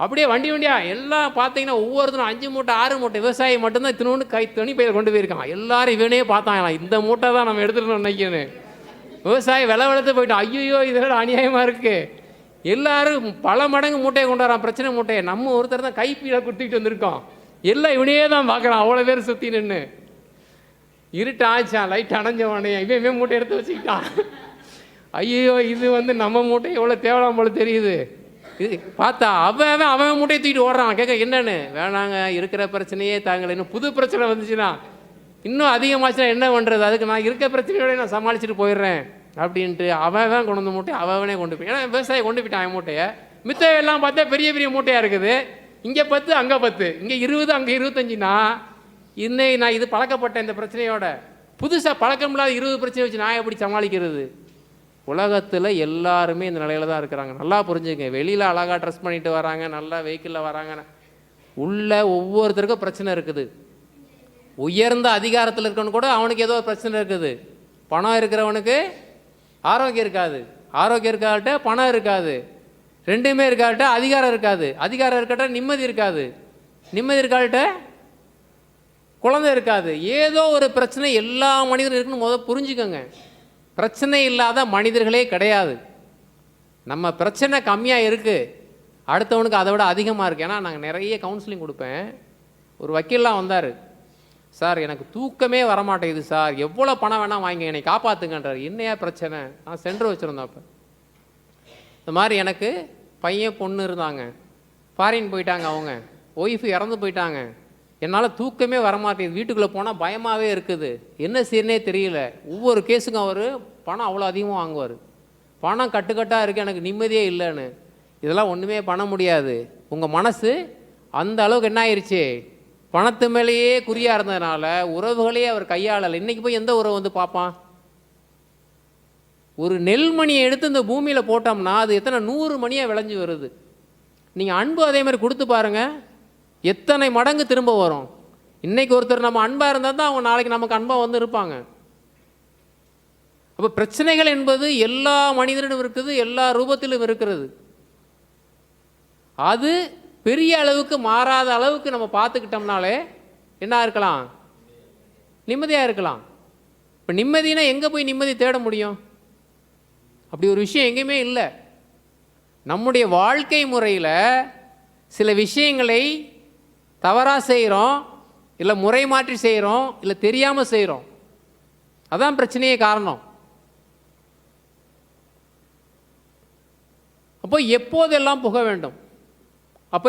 அப்படியே வண்டியாக எல்லாம் பார்த்தீங்கன்னா ஒவ்வொருத்தரும் 5 மூட்டை 6 மூட்டை. விவசாயி மட்டும்தான் இத்தினோண்டு துணி பையில் கொண்டு போயிருக்கான். எல்லாரும் இவனே பார்த்தாங்களா, இந்த மூட்டை தான் நம்ம எடுத்துகிட்டு நினைக்கணும்னு. விவசாயி வெளத்து போயிட்டான், ஐயோ இதோட அநியாயமாக இருக்குது. எல்லாரும் பல மடங்கு மூட்டையை கொண்டு வரான், பிரச்சனை மூட்டையை. நம்ம ஒருத்தர் தான் கைப்பீட கொடுத்துக்கிட்டு வந்திருக்கோம், எல்லாம் இவனே தான் பார்க்குறான், அவ்வளோ பேர் சுற்றி நின்று. இருட்டு ஆச்சான், லைட் அணைஞ்சவனே இவன் மூட்டை எடுத்து வச்சுக்கிட்டான். ஐயோ இது வந்து நம்ம மூட்டை எவ்வளோ தேவலாம் போல தெரியுது. இது பார்த்தா அவன் மூட்டையை தூக்கிட்டு ஓடுறான். கேட்க என்னன்னு, வேணாங்க இருக்கிற பிரச்சனையே தாங்கலை, இன்னும் புது பிரச்சனை வந்துச்சுன்னா இன்னும் அதிகமாச்சுன்னா என்ன பண்ணுறது, அதுக்கு நான் இருக்க பிரச்சனையோட நான் சமாளிச்சுட்டு போயிடுறேன் அப்படின்ட்டு அவன் கொண்டு வந்து மூட்டையை அவனே கொண்டு போய். ஏன்னா விவசாயி கொண்டு போயிட்டான் என் மூட்டையை. மித்தையெல்லாம் பார்த்தா பெரிய பெரிய மூட்டையாக இருக்குது, இங்கே 10 அங்கே 10, இங்கே 20 அங்கே 25னா இன்னைக்கு நான் இது பழக்கப்பட்டேன் இந்த பிரச்சனையோட. புதுசாக பழக்கம் இல்லாத 20 பிரச்சனை வச்சு நான் எப்படி சமாளிக்கிறது. உலகத்தில் எல்லாருமே இந்த நிலையில தான் இருக்கிறாங்க. நல்லா புரிஞ்சுங்க. வெளியில் அழகாக ட்ரெஸ் பண்ணிட்டு வராங்க, நல்லா வெஹிக்கிளில் வராங்க, உள்ள ஒவ்வொருத்தருக்கும் பிரச்சனை இருக்குது. உயர்ந்த அதிகாரத்தில் இருக்கவனு கூட அவனுக்கு ஏதோ ஒரு பிரச்சனை இருக்குது. பணம் இருக்கிறவனுக்கு ஆரோக்கியம் இருக்காது, ஆரோக்கியம் இருக்காட்ட பணம் இருக்காது, ரெண்டுமே இருக்காட்ட அதிகாரம் இருக்காது, அதிகாரம் இருக்காட்ட நிம்மதி இருக்காது, நிம்மதி இருக்காட்ட குழந்தை இருக்காது. ஏதோ ஒரு பிரச்சனை எல்லா மனிதரும் இருக்குன்னு முதல் புரிஞ்சுக்கோங்க. பிரச்சனை இல்லாத மனிதர்களே கிடையாது. நம்ம பிரச்சனை கம்மியாக இருக்குது, அடுத்தவனுக்கு அதை விட அதிகமாக இருக்குது. ஏன்னா நாங்கள் நிறைய கவுன்சிலிங் கொடுப்பேன். ஒரு வக்கீல்லாம் வந்தார், சார் எனக்கு தூக்கமே வரமாட்டேங்குது சார், எவ்வளோ பணம் வேணால் வாங்கி என்னை காப்பாற்றுங்கன்றார். என்னையா பிரச்சனை, நான் சென்டர் வச்சுருந்தேன். அப்போ இந்த மாதிரி எனக்கு பையன் பொண்ணு இருந்தாங்க, ஃபாரின் போயிட்டாங்க, அவங்க ஒய்ஃபு இறந்து போயிட்டாங்க, என்னால் தூக்கமே வரமாட்டேங்குது, வீட்டுக்குள்ளே போனால் பயமாகவே இருக்குது, என்ன செய்யறனே தெரியல. ஒவ்வொரு கேஸுக்கும் அவர் பணம் அவ்வளோ அதிகமாக வாங்குவார், பணம் கட்டுக்கட்டாக இருக்குது, எனக்கு நிம்மதியே இல்லைன்னு. இதெல்லாம் ஒன்றுமே பண்ண முடியாது. உங்கள் மனசு அந்த அளவுக்கு என்ன ஆயிடுச்சு, பணத்து மேலேயே குறியாக இருந்ததுனால உறவுகளையே அவர் கையாளலை. இன்றைக்கி போய் எந்த உறவு வந்து பார்ப்பான். ஒரு நெல்மணியை எடுத்து இந்த பூமியில் போட்டோம்னா அது எத்தனை 100 மணியாக விளைஞ்சி வருது. நீங்கள் அன்பு அதே மாதிரி கொடுத்து பாருங்கள், எத்தனை மடங்கு திரும்ப வரும். இன்றைக்கி ஒருத்தர் நம்ம அன்பாக இருந்தால் தான் அவங்க நாளைக்கு நமக்கு அன்பாக வந்து இருப்பாங்க. அப்போ பிரச்சனைகள் என்பது எல்லா மனிதனிடம் இருக்குது, எல்லா ரூபத்திலும் இருக்கிறது. அது பெரிய அளவுக்கு மாறாத அளவுக்கு நம்ம பார்த்துக்கிட்டோம்னாலே என்ன இருக்கலாம், நிம்மதியாக இருக்கலாம். இப்போ நிம்மதினா எங்கே போய் நிம்மதி தேட முடியும்? அப்படி ஒரு விஷயம் எங்கேயுமே இல்லை. நம்முடைய வாழ்க்கை முறையில் சில விஷயங்களை தவறாக செய்கிறோம், இல்லை முறை மாற்றி செய்கிறோம், இல்லை தெரியாமல் செய்கிறோம். அதான் பிரச்சனையே காரணம். அப்போ எப்போதெல்லாம் புக வேண்டும், அப்போ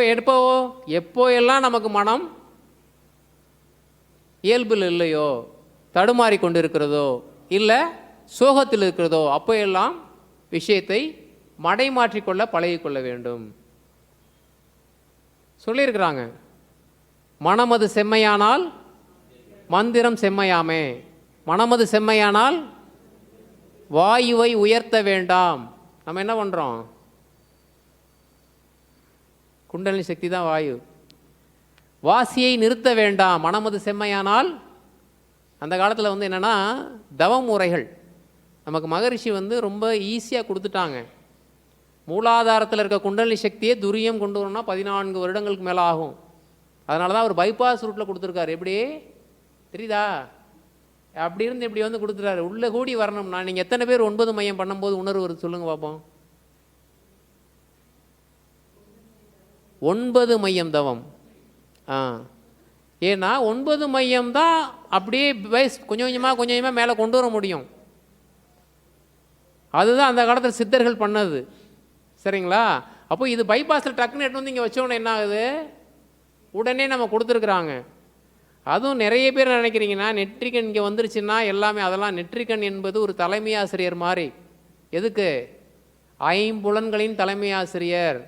எப்போ எல்லாம் நமக்கு மனம் இயல்பில் இல்லையோ, தடுமாறி கொண்டு இருக்கிறதோ, இல்லை சோகத்தில் இருக்கிறதோ, அப்போ எல்லாம் விஷயத்தை மடைமாற்றிக்கொள்ள பழகிக்கொள்ள வேண்டும் சொல்லியிருக்கிறாங்க. மனமது செம்மையானால் மந்திரம் செம்மையாமே. மனமது செம்மையானால் வாயுவை உயர்த்த வேண்டாம். நம்ம என்ன பண்ணுறோம்? குண்டலினி சக்தி தான் வாயு. வாசியை நிறுத்த வேண்டாம். மனமது செம்மையானால். அந்த காலத்தில் வந்து என்னென்னா தவ முறைகள் நமக்கு மகரிஷி வந்து ரொம்ப ஈஸியாக கொடுத்துட்டாங்க. மூலாதாரத்தில் இருக்க குண்டலினி சக்தியை துரியம் கொண்டு வரணும்னா 14 வருடங்களுக்கு மேலே ஆகும். அதனால தான் அவர் பைபாஸ் ரூட்டில் கொடுத்துருக்காரு. எப்படி தெரியுதா? அப்படி இருந்து இப்படி வந்து கொடுத்துட்டாரு. உள்ளே கூடி வரணும்னா நீங்கள் எத்தனை பேர் 9 மையம் பண்ணும்போது உணர்வு வருது சொல்லுங்கள் பார்ப்போம். 9 மையம் தவம். ஏன்னா 9 மையம் தான் அப்படியே கொஞ்சம் கொஞ்சமாக மேலே கொண்டு வர முடியும். அதுதான் அந்த காலத்தில் சித்தர்கள் பண்ணது. சரிங்களா? அப்போ இது பைபாஸில் டக்குன்னு எடுத்து வந்து இங்கே வச்சோன்னே என்ன ஆகுது? உடனே நம்ம கொடுத்துருக்குறாங்க. அதுவும் நிறைய பேர் நினைக்கிறீங்கன்னா நெற்றிக்கண் இங்கே வந்துருச்சுன்னா எல்லாமே அதெல்லாம் நெற்றிக்கண் என்பது ஒரு தலைமை ஆசிரியர் மாதிரி. எதுக்கு? 5 புலன்களின் தலைமை ஆசிரியர்.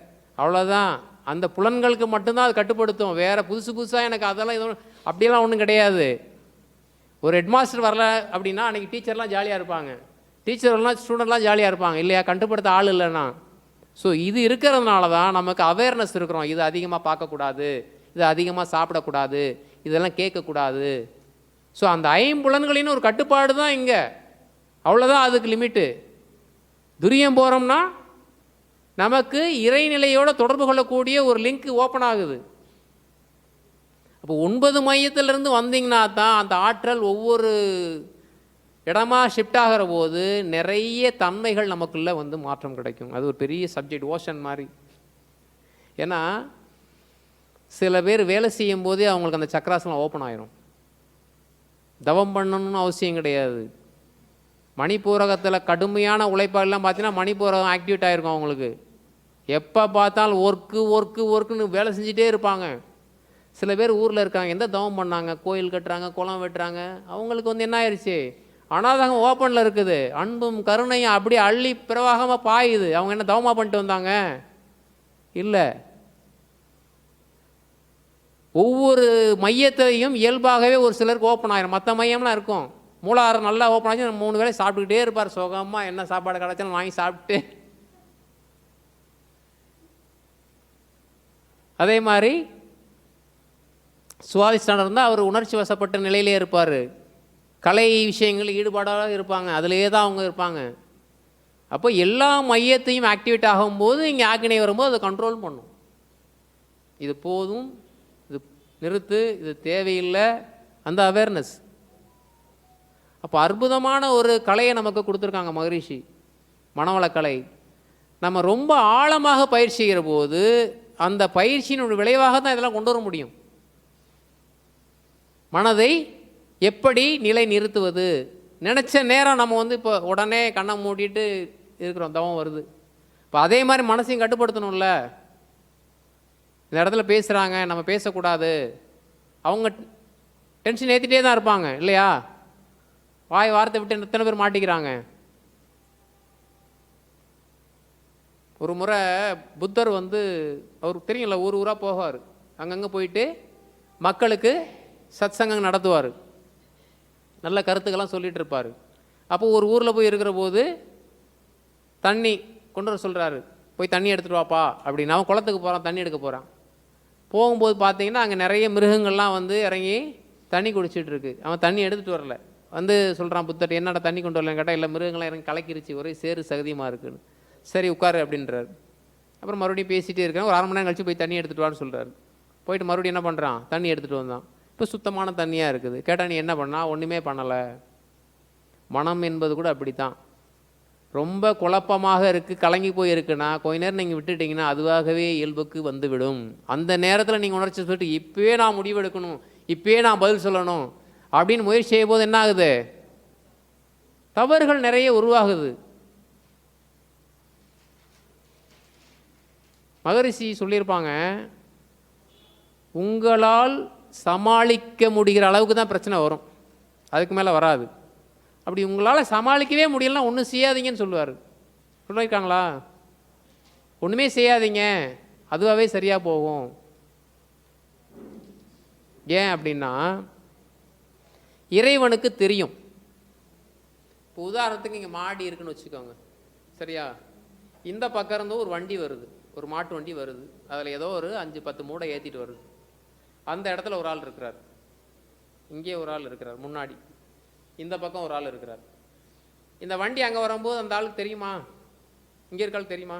அவ்வளோதான். அந்த புலன்களுக்கு மட்டும்தான் அது கட்டுப்படுத்தும். வேறு புதுசாக எனக்கு அதெல்லாம் எதுவும் அப்படியெல்லாம் ஒன்றும் கிடையாது. ஒரு ஹெட்மாஸ்டர் வரல அப்படின்னா அன்றைக்கி டீச்சர்லாம் ஜாலியாக இருப்பாங்க, டீச்சர்லாம் ஸ்டூடெண்ட்லாம் ஜாலியாக இருப்பாங்க இல்லையா? கட்டுப்படுத்த ஆள் இல்லைன்னா. ஸோ இது இருக்கிறதுனால தான் நமக்கு அவேர்னஸ் இருக்கிறோம். இது அதிகமாக பார்க்கக்கூடாது, இது அதிகமாக சாப்பிடக்கூடாது, இதெல்லாம் கேட்கக்கூடாது. ஸோ அந்த 5 புலன்களின்னு ஒரு கட்டுப்பாடு தான் இங்கே. அவ்வளோதான், அதுக்கு லிமிட்டு. துரியம் போகிறோம்னா நமக்கு இறைநிலையோடு தொடர்பு கொள்ளக்கூடிய ஒரு லிங்க் ஓப்பன் ஆகுது. அப்போ 9 மையத்திலிருந்து வந்தீங்கன்னா தான் அந்த ஆற்றல் ஒவ்வொரு இடமா ஷிஃப்ட் ஆகிற போது நிறைய தன்மைகள் நமக்குள்ளே வந்து மாற்றம் கிடைக்கும். அது ஒரு பெரிய சப்ஜெக்ட், ஓஷன் மாதிரி. ஏன்னா சில பேர் வேலை செய்யும் போதே அவங்களுக்கு அந்த சக்கராசனம் ஓப்பன் ஆயிரும். தவம் பண்ணணும்னு அவசியம் கிடையாது. மணிப்பூரகத்தில் கடுமையான உழைப்பாளெலாம் பார்த்தீங்கன்னா மணிப்பூரகம் ஆக்டிவேட் ஆகிருக்கும் அவங்களுக்கு. எப்போ பார்த்தாலும் ஒர்க்குன்னு வேலை செஞ்சுட்டே இருப்பாங்க. சில பேர் ஊரில் இருக்காங்க, எந்த தவம் பண்ணாங்க, கோயில் கட்டுறாங்க, குளம் வெட்டுறாங்க, அவங்களுக்கு வந்து என்ன ஆயிடுச்சு? அனாதகம் ஓப்பனில் இருக்குது, அன்பும் கருணையும் அப்படியே அள்ளி பிரவாகமாக பாயுது. அவங்க என்ன தவமாக பண்ணிட்டு வந்தாங்க? இல்லை. ஒவ்வொரு மையத்திலையும் இயல்பாகவே ஒரு சிலருக்கு ஓப்பன் ஆயிரும். மற்ற மையம்லாம் இருக்கும், மூலாதாரம் நல்லா ஓப்பன் ஆச்சு, 3 வேளை சாப்பிட்டுக்கிட்டே இருப்பார் சுகமாக. என்ன சாப்பாடு கிடைச்சாலும் வாங்கி சாப்பிட்டு. அதே மாதிரி சுவாதிஷ்டானம் இருந்தால் அவர் உணர்ச்சி வசப்பட்ட நிலையிலே இருப்பார். கலை விஷயங்கள் ஈடுபாடாக இருப்பாங்க, அதிலே தான் அவங்க இருப்பாங்க. அப்போ எல்லா மையத்தையும் ஆக்டிவேட் ஆகும்போது இங்கே ஆக்கினை வரும்போது அதை கண்ட்ரோல் பண்ணும். இது போதும், இது நிறுத்து, இது தேவையில்லை, அந்த அவேர்னஸ். அப்போ அற்புதமான ஒரு கலையை நமக்கு கொடுத்துருக்காங்க மகரிஷி, மனவளக்கலை. நம்ம ரொம்ப ஆழமாக பயிற்சி செய்கிற போது அந்த பயிற்சியினுடைய விளைவாக தான் இதெல்லாம் கொண்டு வர முடியும். மனதை எப்படி நிலை நிறுத்துவது? நினச்ச நேரம் நம்ம வந்து இப்போ உடனே கண்ணை மூடிட்டு இருக்கிறோம், தவம் வருது. இப்போ அதே மாதிரி மனசையும் கட்டுப்படுத்தணும்ல. இந்த இடத்துல பேசுகிறாங்க, நம்ம பேசக்கூடாது. அவங்க டென்ஷன் ஏற்றிட்டே தான் இருப்பாங்க இல்லையா? வார்த்தை விட்டு எத்தனை பேர் மாட்டிக்கிறாங்க. ஒரு முறை புத்தர் வந்து அவருக்கு தெரியும்ல, ஊராக போவார், அங்கங்கே போயிட்டு மக்களுக்கு சத் சங்கம் நடத்துவார், நல்ல கருத்துக்கெல்லாம் சொல்லிகிட்டு இருப்பார். அப்போ ஒரு ஊரில் போய் இருக்கிற போது தண்ணி கொண்டு வர சொல்கிறாரு, போய் தண்ணி எடுத்துகிட்டு வாப்பா அப்படின்னு. அவன் குளத்துக்கு போகிறான், தண்ணி எடுக்க போகிறான். போகும்போது பார்த்தீங்கன்னா அங்கே நிறைய மிருகங்கள்லாம் வந்து இறங்கி தண்ணி குடிச்சிட்டு இருக்கு. அவன் தண்ணி எடுத்துகிட்டு வரல. வந்து சொல்கிறான் புத்தர், என்னடா தண்ணி கொண்டு வரலன்னு கேட்டால், இல்லை மிருகங்கள்லாம் இறங்கி கலக்கிருச்சு, ஒரே சேறு சகதியமாக இருக்குன்னு. சரி உட்காரு அப்படின்றார். அப்புறம் மறுபடியும் பேசிகிட்டே இருக்கேன். ஒரு 1/2 மணி நேரம் கழிச்சு போய் தண்ணி எடுத்துகிட்டு வான்னு சொல்கிறார். போயிட்டு மறுபடியும் என்ன பண்ணுறான், தண்ணி எடுத்துகிட்டு வந்தான். இப்போ சுத்தமான தண்ணியாக இருக்குது. கேட்டால் நீ என்ன பண்ணா? ஒன்றுமே பண்ணலை. மனம் என்பது கூட அப்படி தான். ரொம்ப குழப்பமாக இருக்குது, கலங்கி போய் இருக்குன்னா கொஞ்ச நேரம் நீங்கள் விட்டுட்டிங்கன்னா அதுவாகவே இயல்புக்கு வந்துவிடும். அந்த நேரத்தில் நீங்கள் உணர்ச்சி சொல்லிட்டு இப்போயே நான் முடிவெடுக்கணும், இப்போயே நான் பதில் சொல்லணும் அப்படின்னு முயற்சி செய்யும் போது என்ன ஆகுது? தவறுகள் நிறைய உருவாகுது. மகரிஷி சொல்லியிருப்பாங்க, உங்களால் சமாளிக்க முடிகிற அளவுக்கு தான் பிரச்சனை வரும், அதுக்கு மேலே வராது. அப்படி உங்களால் சமாளிக்கவே முடியலன்னா ஒன்றும் செய்யாதீங்கன்னு சொல்லுவார். சொல்லியிருக்காங்களா? ஒன்றுமே செய்யாதீங்க, அதுவாகவே சரியாக போகும். ஏன் அப்படின்னா இறைவனுக்கு தெரியும். இப்போ உதாரணத்துக்கு இங்கே மாடி இருக்குன்னு வச்சுக்கோங்க, சரியா? இந்த பக்கம் இருந்து ஒரு வண்டி வருது, ஒரு மாட்டு வண்டி வருது, அதில் ஏதோ ஒரு 5-10 மூடை ஏற்றிட்டு வருது. அந்த இடத்துல ஒரு ஆள் இருக்கிறார், இங்கே ஒரு ஆள் இருக்கிறார், முன்னாடி இந்த பக்கம் ஒரு ஆள் இருக்கிறார். இந்த வண்டி அங்கே வரும்போது அந்த ஆளுக்கு தெரியுமா? இங்கே இருக்காள் தெரியுமா?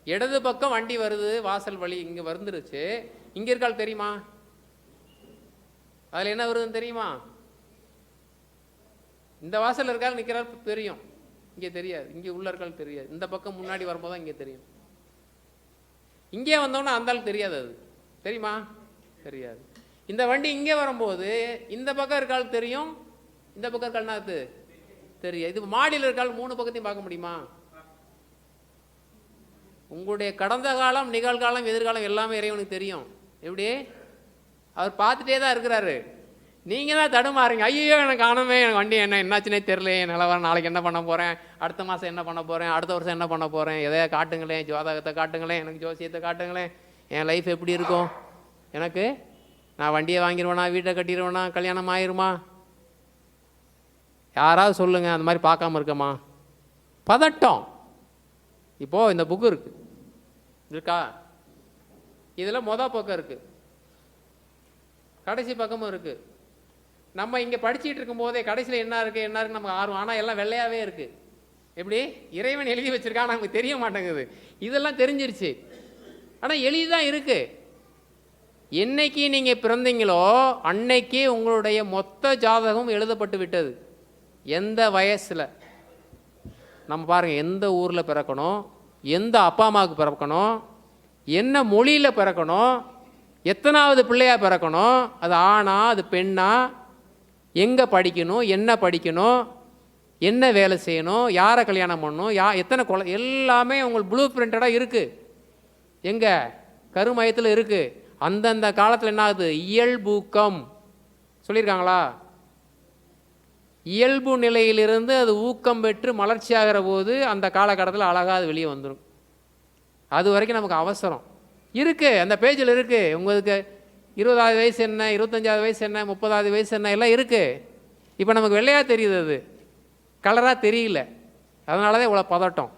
இடது பக்கம் வண்டி வருது, வாசல் வழி இங்கே வந்துருச்சு, இங்கே இருக்காள் தெரியுமா? அதில் என்ன வருதுன்னு தெரியுமா? இந்த வாசல் இருக்காள் நிற்கிறாள் தெரியும், இங்கே தெரியாது. இங்கே உள்ள இருக்காள் தெரியாது. இந்த பக்கம் முன்னாடி வரும்போது தான் இங்கே தெரியும். இங்கே வந்தோன்னா அந்த ஆள் தெரியாது. அது தெரியுமா? தெரியாது. இந்த வண்டி இங்கே வரும்போது இந்த பக்கம் இருக்காள் தெரியும், இந்த பக்கம் இருக்காள்னா அது தெரியாது. இது மாடியில் இருக்காள் 3 பக்கத்தையும் பார்க்க முடியுமா? உங்களுடைய கடந்த காலம், நிகழ்காலம், எதிர்காலம் எல்லாமே இறைவனுக்கு தெரியும். எப்படி? அவர் பார்த்துட்டே தான் இருக்கிறாரு. நீங்கள் தான் தடுமாறுங்க, ஐயோ எனக்கு காணுமே, எனக்கு வண்டி என்னாச்சுன்னே தெரியல, நிலவரம் நாளைக்கு என்ன பண்ண போகிறேன், அடுத்த மாதம் என்ன பண்ண போகிறேன், அடுத்த வருஷம் என்ன பண்ண போகிறேன், எதையா காட்டுங்களேன், ஜோதகத்தை காட்டுங்களேன், எனக்கு ஜோசியத்தை காட்டுங்களேன், என் லைஃப் எப்படி இருக்கும், எனக்கு நான் வண்டியை வாங்கிடுவேனா, வீட்டை கட்டிடுவேனா, கல்யாணம் ஆயிருமா, யாராவது சொல்லுங்கள். அந்த மாதிரி பார்க்காம இருக்கமா? பதட்டம். இப்போது இந்த புக்கு இருக்கா, இதில் பக்கம் இருக்குது, கடைசி பக்கமும் இருக்குது. நம்ம இங்கே படிச்சுட்டு இருக்கும்போதே கடைசியில் என்ன இருக்குது என்ன இருக்குது நமக்கு ஆர்வம். ஆனால் எல்லாம் வெள்ளையாகவே இருக்குது. எப்படி? இறைவன் எழுதி வச்சுருக்கான், நமக்கு தெரிய மாட்டேங்குது. இதெல்லாம் தெரிஞ்சிருச்சு, ஆனால் எழுதி தான் இருக்குது. என்னைக்கு நீங்கள் பிறந்தீங்களோ அன்னைக்கு உங்களுடைய மொத்த ஜாதகம் எழுதப்பட்டு விட்டது. எந்த வயசில் நம்ம பாருங்கள், எந்த ஊரில் பிறக்கணும், எந்த அப்பா அம்மாவுக்கு பிறக்கணும், என்ன மொழியில் பிறக்கணும், எத்தனாவது பிள்ளையாக பிறக்கணும், அது ஆணா அது பெண்ணா, எங்கே படிக்கணும், என்ன படிக்கணும், என்ன வேலை செய்யணும், யாரை கல்யாணம் பண்ணணும், எத்தனை கொலை, எல்லாமே உங்களுக்கு ப்ளூ பிரிண்டடாக இருக்குது. எங்கே? கருமையத்தில் இருக்குது. அந்தந்த காலத்தில் என்ன ஆகுது? இயல்பூக்கம் சொல்லியிருக்காங்களா? இயல்பு நிலையிலிருந்து அது ஊக்கம் பெற்று மலர்ச்சி ஆகிற போது அந்த காலகட்டத்தில் அழகாக அது வெளியே வந்துடும். அது வரைக்கும் நமக்கு அவசரம் இருக்குது. அந்த பேஜில் இருக்குது. உங்களுக்கு 20வது வயசு என்ன, 25வது வயசு என்ன, 30வது வயசு என்ன, எல்லாம் இருக்குது. இப்போ நமக்கு வெள்ளையாக தெரியுது, அது கலராக தெரியல. அதனால தான் இவ்வளோ பதட்டம்.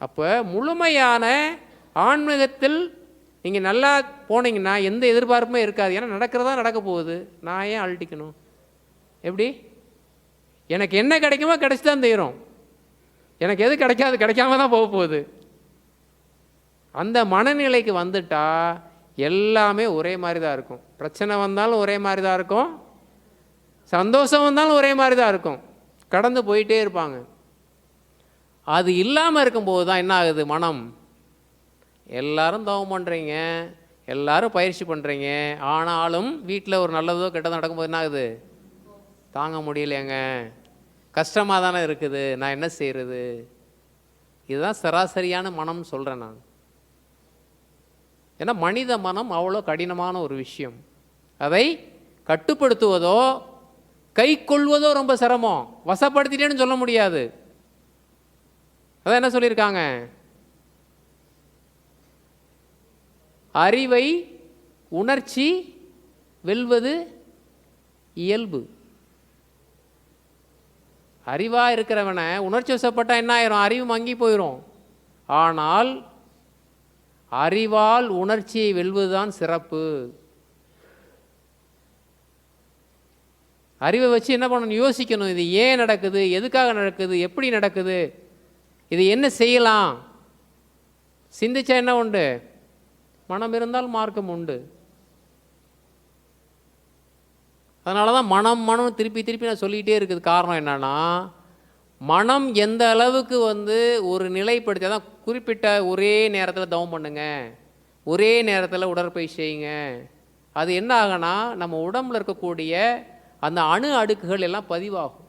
அப்போ முழுமையான ஆன்மீகத்தில் நீங்கள் நல்லா போனீங்கன்னா எந்த எதிர்பார்ப்புமே இருக்காது. ஏன்னா நடக்கிறதா நடக்க போகுது, நான் ஏன் அழட்டிக்கணும்? எப்படி? எனக்கு என்ன கிடைக்குமோ கிடைச்சி தான் தீரும், எனக்கு எது கிடைக்காது கிடைக்காம தான் போக போகுது. அந்த மனநிலைக்கு வந்துட்டா எல்லாமே ஒரே மாதிரி தான் இருக்கும். பிரச்சனை வந்தாலும் ஒரே மாதிரி தான் இருக்கும், சந்தோஷம் வந்தாலும் ஒரே மாதிரி தான் இருக்கும், கடந்து போயிட்டே இருப்பாங்க. அது இல்லாமல் இருக்கும்போது தான் என்ன ஆகுது? மனம், எல்லாரும் தவம் பண்ணுறீங்க, எல்லாரும் பயிற்சி பண்ணுறீங்க, ஆனாலும் வீட்டில் ஒரு நல்லதோ கெட்டதோ நடக்கும்போது என்ன ஆகுது? தாங்க முடியலையேங்க, கஷ்டமாக தானே இருக்குது, நான் என்ன செய்கிறது? இதுதான் சராசரியான மனம்னு சொல்கிறேன் நான். ஏன்னா மனித மனம் அவ்வளோ கடினமான ஒரு விஷயம். அதை கட்டுப்படுத்துவதோ கை கொள்வதோ ரொம்ப சிரமம். வசப்படுத்திட்டேன்னு சொல்ல முடியாது. அதான் என்ன சொல்லியிருக்காங்க? அறிவை உணர்ச்சி வெல்வது இயல்பு. அறிவாக இருக்கிறவனை உணர்ச்சி வசப்பட்டால் என்ன ஆயிரும்? அறிவு மங்கி போயிடும். ஆனால் அறிவால் உணர்ச்சியை வெல்வதுதான் சிறப்பு. அறிவை வச்சு என்ன பண்ணணும்? யோசிக்கணும். இது ஏன் நடக்குது, எதுக்காக நடக்குது, எப்படி நடக்குது, இது என்ன செய்யலாம். சிந்திச்சா என்ன உண்டு? மனம் இருந்தால் மார்க்கம் உண்டு. அதனால தான் மனம் மனம் திருப்பி திருப்பி நான் சொல்லிக்கிட்டே இருக்குது. காரணம் என்னன்னா, மனம் எந்த அளவுக்கு ஒரு நிலைப்படுத்தி, அதான் குறிப்பிட்ட ஒரே நேரத்தில் தவம் பண்ணுங்க, ஒரே நேரத்தில் உடற்பயிற்சி செய்யுங்க. அது என்ன ஆகுனா, நம்ம உடம்புல இருக்கக்கூடிய அந்த அணு அடுக்குகள் எல்லாம் பதிவாகும்.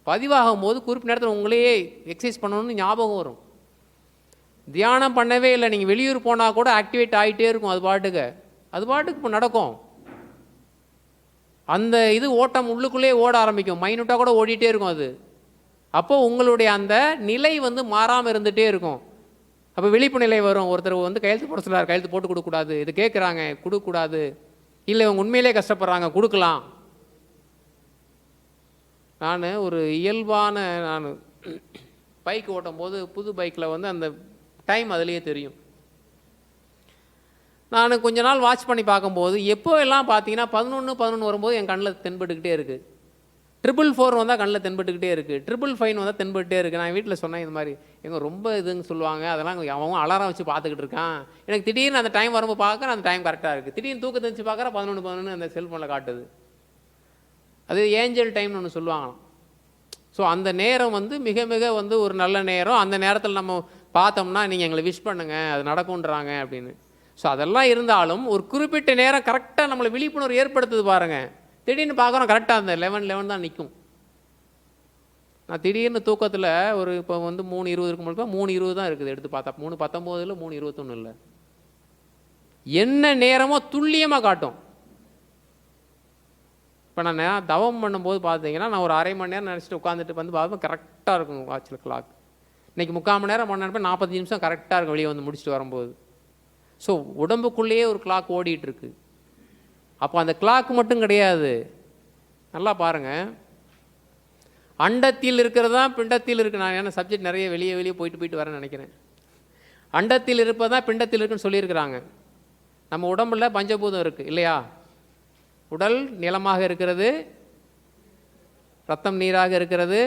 பதிவாகும் போது குறிப்பிட்ட நேரத்தில் உங்களையே எக்ஸசைஸ் பண்ணணும்னு ஞாபகம் வரும். தியானம் பண்ணவே இல்லை, நீங்கள் வெளியூர் போனால் கூட ஆக்டிவேட் ஆகிட்டே இருக்கும். அது பாட்டுக்கு இப்போ நடக்கும். அந்த இது ஓட்டம் உள்ளுக்குள்ளே ஓட ஆரம்பிக்கும், மைனூட்டாக கூட ஓடிட்டே இருக்கும் அது. அப்போது உங்களுடைய அந்த நிலை மாறாமல் இருந்துகிட்டே இருக்கும். அப்போ விழிப்பு நிலை வரும். ஒருத்தர் வந்து கையெழுத்து போட சொல்கிறார், கையெழுத்து போட்டு கொடுக்கக்கூடாது, இது கேட்குறாங்க கொடுக்கக்கூடாது, இல்லை இவங்க உண்மையிலே கஷ்டப்படுறாங்க கொடுக்கலாம். நான் ஒரு இயல்பான பைக் ஓட்டும் போது புது பைக்கில் வந்து அந்த டைம் அதுலேயே தெரியும். நான் கொஞ்ச நாள் வாட்ச் பண்ணி பார்க்கும்போது எப்போ எல்லாம் பார்த்தீங்கன்னா 11 வரும்போது என் கண்ணில் தென்பட்டுக்கிட்டே இருக்குது. 444 வந்தால் கண்ணில் தென்பட்டுக்கிட்டே இருக்குது. 555 வந்தால் தென்பட்டுகிட்டே இருக்குது. நான் வீட்டில் சொன்னேன் இது மாதிரி எங்கள் ரொம்ப இதுன்னு சொல்லுவாங்க, அதெல்லாம் அவன் அலாரம் வச்சு பார்த்துக்கிட்டு இருக்கான். எனக்கு திடீர்னு அந்த டைம் வரும்போது பார்க்குறேன், அந்த டைம் கரெக்டாக இருக்குது. திடீர்னு தூக்கத்தை வச்சு பார்க்குறேன் 11 அந்த செல்ஃபோனில் காட்டுது. அது ஏஞ்சல் டைம்னு ஒன்று சொல்லுவாங்களாம். ஸோ அந்த நேரம் வந்து மிக மிக வந்து ஒரு நல்ல நேரம். அந்த நேரத்தில் நம்ம பார்த்தோம்னா நீங்கள் எங்களை விஷ் பண்ணுங்கள், அது நடக்கும்ன்றாங்க அப்படின்னு. ஸோ அதெல்லாம் இருந்தாலும் ஒரு குறிப்பிட்ட நேரம் கரெக்டாக நம்மளை விழிப்புணர்வு ஏற்படுத்துது பாருங்கள். திடீர்னு பார்க்குறோம் கரெக்டாக அந்த 11 தான் நிற்கும். நான் திடீர்னு தூக்கத்தில் ஒரு இப்போ வந்து 3:20 இருக்கும் போது 3:20 தான் இருக்குது, எடுத்து பார்த்தா 3:19 3:21 இல்லை, என்ன நேரமோ துல்லியமாக காட்டும். இப்போ நான் தவம் பண்ணும்போது பார்த்தீங்கன்னா நான் ஒரு அரை மணி நேரம் நினச்சிட்டு உட்காந்துட்டு வந்து பார்ப்போம் கரெக்டாக இருக்கும் வாட்சில் கிளாக். இன்றைக்கி 3/4 மணி நேரம் பண்ண 45 நிமிஷம் கரெக்டாக இருக்கும் வெளியே வந்து முடிச்சுட்டு வரும்போது. ஸோ உடம்புக்குள்ளேயே ஒரு கிளாக் ஓடிட்டுருக்கு. அப்போ அந்த கிளாக் மட்டும் கிடையாது, நல்லா பாருங்கள், அண்டத்தில் இருக்கிறதா பிண்டத்தில் இருக்குது. நான் ஏன்னா சப்ஜெக்ட் நிறைய வெளியே போயிட்டு வரேன்னு நினைக்கிறேன். அண்டத்தில் இருப்பதான் பிண்டத்தில் இருக்குன்னு சொல்லியிருக்கிறாங்க. நம்ம உடம்புல பஞ்சபூதம் இருக்குது இல்லையா? உடல் நிலமாக இருக்கிறது, ரத்தம் நீராக இருக்கிறது,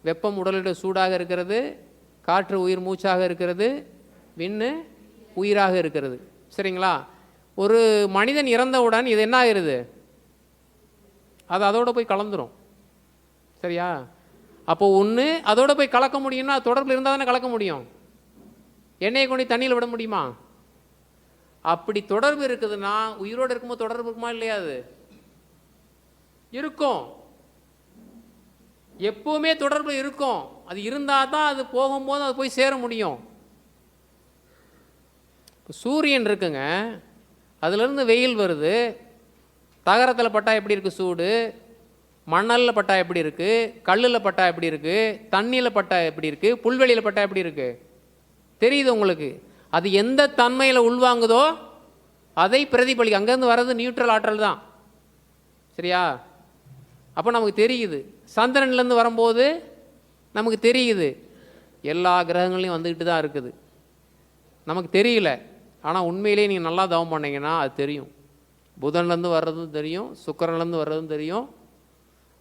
வெப்பம் உடலுடைய சூடாக இருக்கிறது, காற்று உயிர் மூச்சாக இருக்கிறது, விண்ணு உயிராக இருக்கிறது. சரிங்களா? ஒரு மனிதன் இறந்தவுடன் இது என்ன ஆகிருது? அது அதோட போய் கலந்துரும். சரியா? அப்போ ஒன்று அதோட போய் கலக்க முடியும்னா தொடர்பில் இருந்தால் தானே கலக்க முடியும். எண்ணெயை கொண்டு தண்ணியில் விட முடியுமா? அப்படி தொடர்பு இருக்குதுன்னா உயிரோடு இருக்கும்போது தொடர்பு இருக்குமா இல்லையா? அது இருக்கும், எப்பவுமே தொடர்பு இருக்கும். அது இருந்தால் தான் அது போகும்போது அது போய் சேர முடியும். சூரியன் இருக்குங்க, அதுலேருந்து வெயில் வருது. தகரத்தில் பட்டா எப்படி இருக்குது சூடு, மணலில் பட்டா எப்படி இருக்குது, கல்லில் பட்டா எப்படி இருக்குது, தண்ணியில் பட்டா எப்படி இருக்குது, புல்வெளியில் பட்டா எப்படி இருக்குது தெரியுது உங்களுக்கு. அது எந்த தன்மையில் உள்வாங்குதோ அதை பிரதிபலிக்கும். அங்கேருந்து வர்றது நியூட்ரல் ஆற்றல் தான். சரியா? அப்போ நமக்கு தெரியுது. சந்திரன்லேருந்து வரும்போது நமக்கு தெரியுது. எல்லா கிரகங்களையும் வந்துக்கிட்டு தான் இருக்குது, நமக்கு தெரியல. ஆனால் உண்மையிலே நீங்கள் நல்லா தவம் பண்ணிங்கன்னா அது தெரியும். புதன்லேருந்து வர்றதும் தெரியும், சுக்கிரன்லேருந்து வர்றதும் தெரியும்,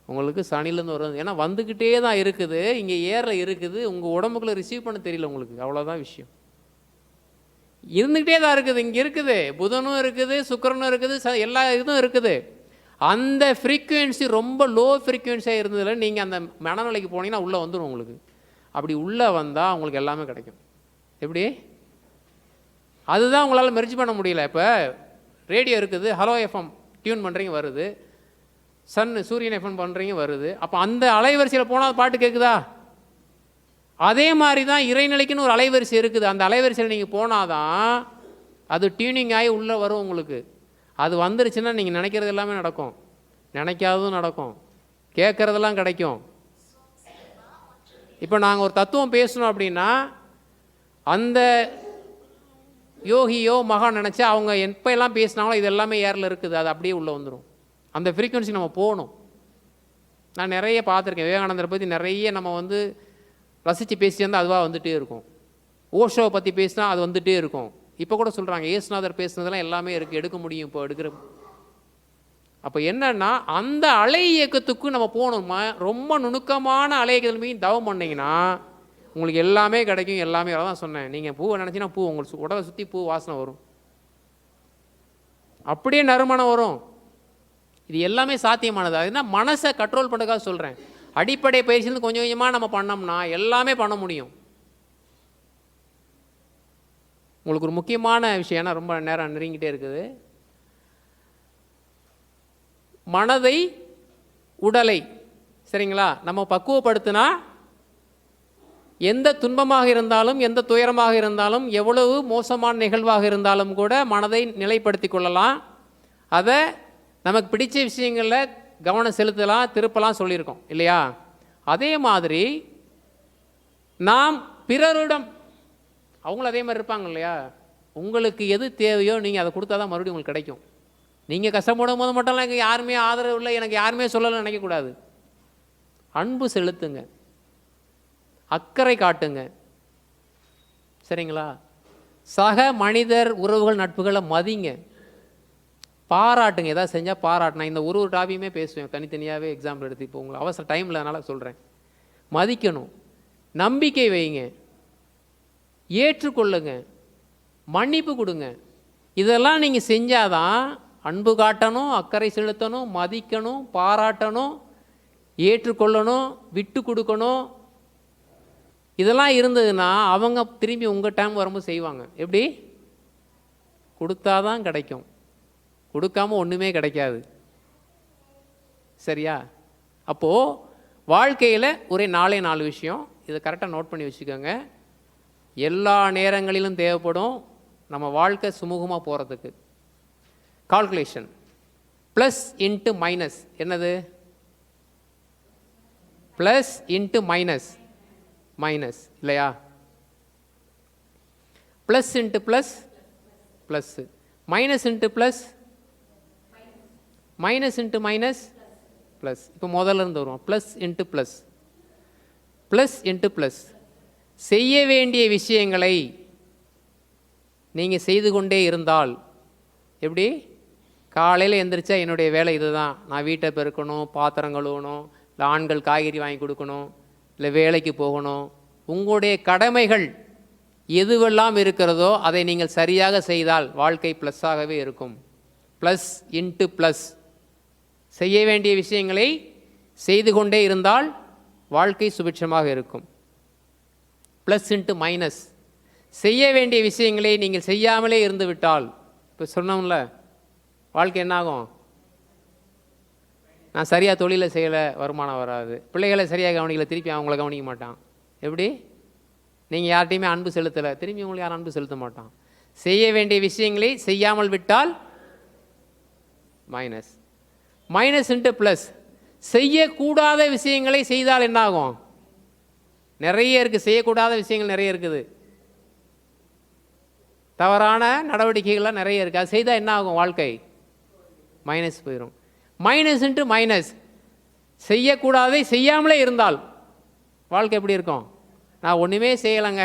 உங்களுக்கு சனிலேருந்து வர்றதும். ஏன்னா வந்துக்கிட்டே தான் இருக்குது, இங்கே ஏரில் இருக்குது, உங்கள் உடம்புக்குள்ளே ரிசீவ் பண்ண தெரியல உங்களுக்கு, அவ்வளோதான் விஷயம். இருந்துக்கிட்டே தான் இருக்குது, இங்கே இருக்குது, புதனும் இருக்குது, சுக்கிரனும் இருக்குது, எல்லா இதுவும் இருக்குது. அந்த ஃப்ரீக்குவென்சி ரொம்ப லோ ஃப்ரீக்குவென்சியாக இருந்ததில் நீங்கள் அந்த மனநிலைக்கு போனீங்கன்னா உள்ளே வந்துடும் உங்களுக்கு. அப்படி உள்ளே வந்தால் உங்களுக்கு எல்லாமே கிடைக்கும். எப்படி? அதுதான் உங்களால் மெர்ஜ் பண்ண முடியல. இப்போ ரேடியோ இருக்குது, ஹலோ எஃப்எம் டியூன் பண்ணுறீங்க வருது, சூரியன் எஃப்எம் பண்ணுறீங்க வருது. அப்போ அந்த அலைவரிசையில் போனால் பாட்டு கேட்குதா? அதே மாதிரி தான் இறைநிலைக்குன்னு ஒரு அலைவரிசை இருக்குது. அந்த அலைவரிசையில் நீங்கள் போனால் தான் அது டியூனிங் ஆகி உள்ளே வரும் உங்களுக்கு. அது வந்துருச்சுன்னா நீங்கள் நினைக்கிறது எல்லாமே நடக்கும், நினைக்காததும் நடக்கும், கேட்குறதெல்லாம் கிடைக்கும். இப்போ நாங்கள் ஒரு தத்துவம் பேசணும் அப்படின்னா அந்த யோகியோ மகான் நினச்சா அவங்க எப்போ எல்லாம் பேசினாங்களோ இது எல்லாமே ஏரில் இருக்குது, அது அப்படியே உள்ளே வந்துடும். அந்த ஃப்ரீக்குவென்சி நம்ம போகணும். நான் நிறைய பார்த்துருக்கேன், விவேகானந்தரை பற்றி நிறைய நம்ம வந்து ரசித்து பேசி வந்தால் அதுவாக வந்துகிட்டே இருக்கும். ஓஷோவை பற்றி பேசினா அது வந்துகிட்டே இருக்கும். இப்போ கூட சொல்கிறாங்க ஏசுநாதர் பேசுனதெல்லாம் எல்லாமே இருக்குது, எடுக்க முடியும் இப்போ எடுக்கிற. அப்போ என்னன்னா அந்த அலை இயக்கத்துக்கு நம்ம போகணும். ரொம்ப நுணுக்கமான அலை இயக்கத்தில் போய் தவம் பண்ணிங்கன்னா உங்களுக்கு எல்லாமே கிடைக்கும். எல்லாமே தான் சொன்னேன், நீங்கள் பூவை நினச்சின்னா பூ உங்களுக்கு உடலை சுற்றி பூ வாசனை வரும், அப்படியே நறுமணம் வரும். இது எல்லாமே சாத்தியமானது. அதுனா மனசை கண்ட்ரோல் பண்ணுறதுக்காக சொல்கிறேன். அடிப்படை பயிற்சியிலேருந்து கொஞ்சம் கொஞ்சமாக நம்ம பண்ணோம்னா எல்லாமே பண்ண முடியும். உங்களுக்கு ஒரு முக்கியமான விஷயம், ஏன்னா ரொம்ப நேரம் நெருங்கிட்டே இருக்குது. மனதை உடலை சரிங்களா நம்ம பக்குவப்படுத்தினா எந்த துன்பமாக இருந்தாலும் எந்த துயரமாக இருந்தாலும் எவ்வளவு மோசமான நிகழ்வாக இருந்தாலும் கூட மனதை நிலைப்படுத்தி கொள்ளலாம். அதை நமக்கு பிடிச்ச விஷயங்களில் கவனம் செலுத்தலாம், திருப்பலாம் சொல்லியிருக்கோம் இல்லையா? அதே மாதிரி நாம் பிறரிடம் அவங்களும் அதே மாதிரி இருப்பாங்க இல்லையா? உங்களுக்கு எது தேவையோ நீங்கள் அதை கொடுத்தா தான் மறுபடியும் உங்களுக்கு கிடைக்கும். நீங்கள் கஷ்டப்படும் போது மட்டும்லாம் எனக்கு யாருமே ஆதரவு இல்லை, எனக்கு யாருமே சொல்லலைன்னு நினைக்கக்கூடாது. அன்பு செலுத்துங்க, அக்கறை காட்டுங்க, சரிங்களா? சக மனிதர் உறவுகள் நட்புகளை மதிங்க, பாராட்டுங்க. எதாவது செஞ்சால் பாராட்டினா இந்த ஒரு டாபியுமே பேசுவேன் தனித்தனியாகவே எக்ஸாம்பிள் எடுத்து. இப்போ உங்களுக்கு அவசர டைமில் அதனால் சொல்கிறேன். மதிக்கணும், நம்பிக்கை வைங்க, ஏற்றுக்கொள்ளுங்க, மன்னிப்பு கொடுங்க. இதெல்லாம் நீங்கள் செஞ்சாதான் அன்பு காட்டணும், அக்கறை செலுத்தணும், மதிக்கணும், பாராட்டணும், ஏற்றுக்கொள்ளணும், விட்டு கொடுக்கணும். இதெல்லாம் இருந்ததுன்னா அவங்க திரும்பி உங்கள் டைம் வரும்போது செய்வாங்க. எப்படி? கொடுத்தாதான் கிடைக்கும், கொடுக்காம ஒன்றுமே கிடைக்காது. சரியா? அப்போது வாழ்க்கையில் ஒரே 4 விஷயம், இதை கரெக்டாக நோட் பண்ணி வச்சுக்கோங்க. எல்லா நேரங்களிலும் தேவைப்படும் நம்ம வாழ்க்கை சுமூகமாக போகிறதுக்கு. Calculation, plus into minus. என்னது? ப்ளஸ் இன்ட்டு மைனஸ், மைனஸ் இல்லையா? Plus into plus plus, minus into plus, minus into minus plus. இப்போ முதல்ல இருந்து வருவோம். Plus into plus, plus into plus. செய்ய வேண்டிய விஷயங்களை நீங்கள் செய்து கொண்டே இருந்தால், எப்படி? காலையில் எந்திரிச்சா என்னுடைய வேலை இது தான், நான் வீட்டை பெருக்கணும், பாத்திரம் கழுவணும், இல்லை ஆண்கள் காய்கறி வாங்கி கொடுக்கணும், இல்லை வேலைக்கு போகணும். உங்களுடைய கடமைகள் எதுவெல்லாம் இருக்கிறதோ அதை நீங்கள் சரியாக செய்தால் வாழ்க்கை ப்ளஸ்ஸாகவே இருக்கும். Plus into plus. செய்ய வேண்டிய விஷயங்களை செய்து கொண்டே இருந்தால் வாழ்க்கை சுபிட்சமாக இருக்கும். Plus into minus. செய்ய வேண்டிய விஷயங்களை நீங்கள் செய்யாமலே இருந்து விட்டால், இப்போ சொன்னோம்ல, வாழ்க்கை என்னாகும்? நான் சரியாக தொழிலை செய்யலை, வருமானம் வராது. பிள்ளைகளை சரியாக கவனிக்கலை, திருப்பி அவங்கள கவனிக்க மாட்டான். எப்படி? நீங்கள் யார்கிட்டையுமே அன்பு செலுத்தலை, திரும்பி உங்களுக்கு யாரும் அன்பு செலுத்த மாட்டான். செய்ய வேண்டிய விஷயங்களை செய்யாமல் விட்டால் மைனஸ். Minus into plus. செய்யக்கூடாத விஷயங்களை செய்தால் என்னாகும்? நிறைய இருக்குது, செய்யக்கூடாத விஷயங்கள் நிறைய இருக்குது, தவறான நடவடிக்கைகள்லாம் நிறைய இருக்குது. அது செய்தால் என்ன ஆகும்? வாழ்க்கை மைனஸ் போயிடும். Minus into minus. செய்யக்கூடாதை செய்யாமலே இருந்தால் வாழ்க்கை எப்படி இருக்கும்? நான் ஒன்றுமே செய்யலைங்க,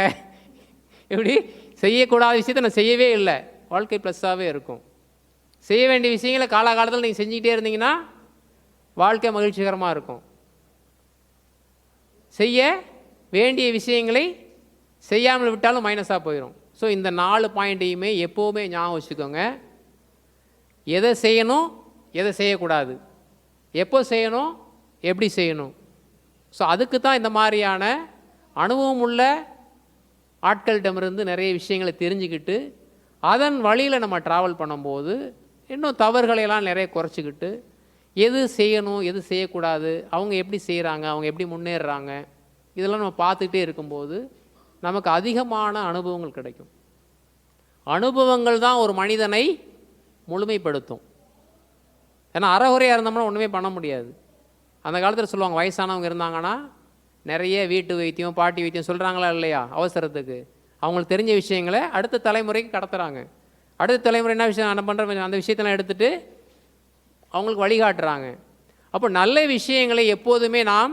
எப்படி? செய்யக்கூடாத விஷயத்தை நான் செய்யவே இல்லை, வாழ்க்கை ப்ளஸ்ஸாகவே இருக்கும். செய்ய வேண்டிய விஷயங்களை காலகாலத்தில் நீங்கள் செஞ்சுக்கிட்டே இருந்தீங்கன்னா வாழ்க்கை மகிழ்ச்சிகரமாக இருக்கும். செய்ய வேண்டிய விஷயங்களை செய்யாமல் விட்டாலும் மைனஸாக போயிடும். ஸோ இந்த 4 பாயிண்ட்டையுமே எப்போவுமே ஞாபகம் வச்சுக்கோங்க. எதை செய்யணும், எதை செய்யக்கூடாது, எப்போ செய்யணும், எப்படி செய்யணும். ஸோ அதுக்கு தான் இந்த மாதிரியான அனுபவம் உள்ள ஆட்களிடமிருந்து நிறைய விஷயங்களை தெரிஞ்சுக்கிட்டு அதன் வழியில் நம்ம ட்ராவல் பண்ணும்போது இன்னும் தவறுகளையெல்லாம் நிறைய குறைச்சிக்கிட்டு எது செய்யணும், எது செய்யக்கூடாது, அவங்க எப்படி செய்கிறாங்க, அவங்க எப்படி முன்னேறுறாங்க, இதெல்லாம் நம்ம பார்த்துக்கிட்டே இருக்கும்போது நமக்கு அதிகமான அனுபவங்கள் கிடைக்கும். அனுபவங்கள் தான் ஒரு மனிதனை முழுமைப்படுத்தும். ஏன்னா அறகுறையாக இருந்தோம்னா ஒன்றுமே பண்ண முடியாது. அந்த காலத்தில் சொல்லுவாங்க, வயசானவங்க இருந்தாங்கன்னா நிறைய வீட்டு வைத்தியம், பாட்டி வைத்தியம் சொல்கிறாங்களா இல்லையா, அவசரத்துக்கு அவங்களுக்கு தெரிஞ்ச விஷயங்களை அடுத்த தலைமுறைக்கு கடத்துகிறாங்க. அடுத்த தலைமுறை என்ன விஷயம் என்ன பண்ணுற, அந்த விஷயத்தெல்லாம் எடுத்துகிட்டு அவங்களுக்கு வழிகாட்டுறாங்க. அப்போ நல்ல விஷயங்களை எப்போதுமே நாம்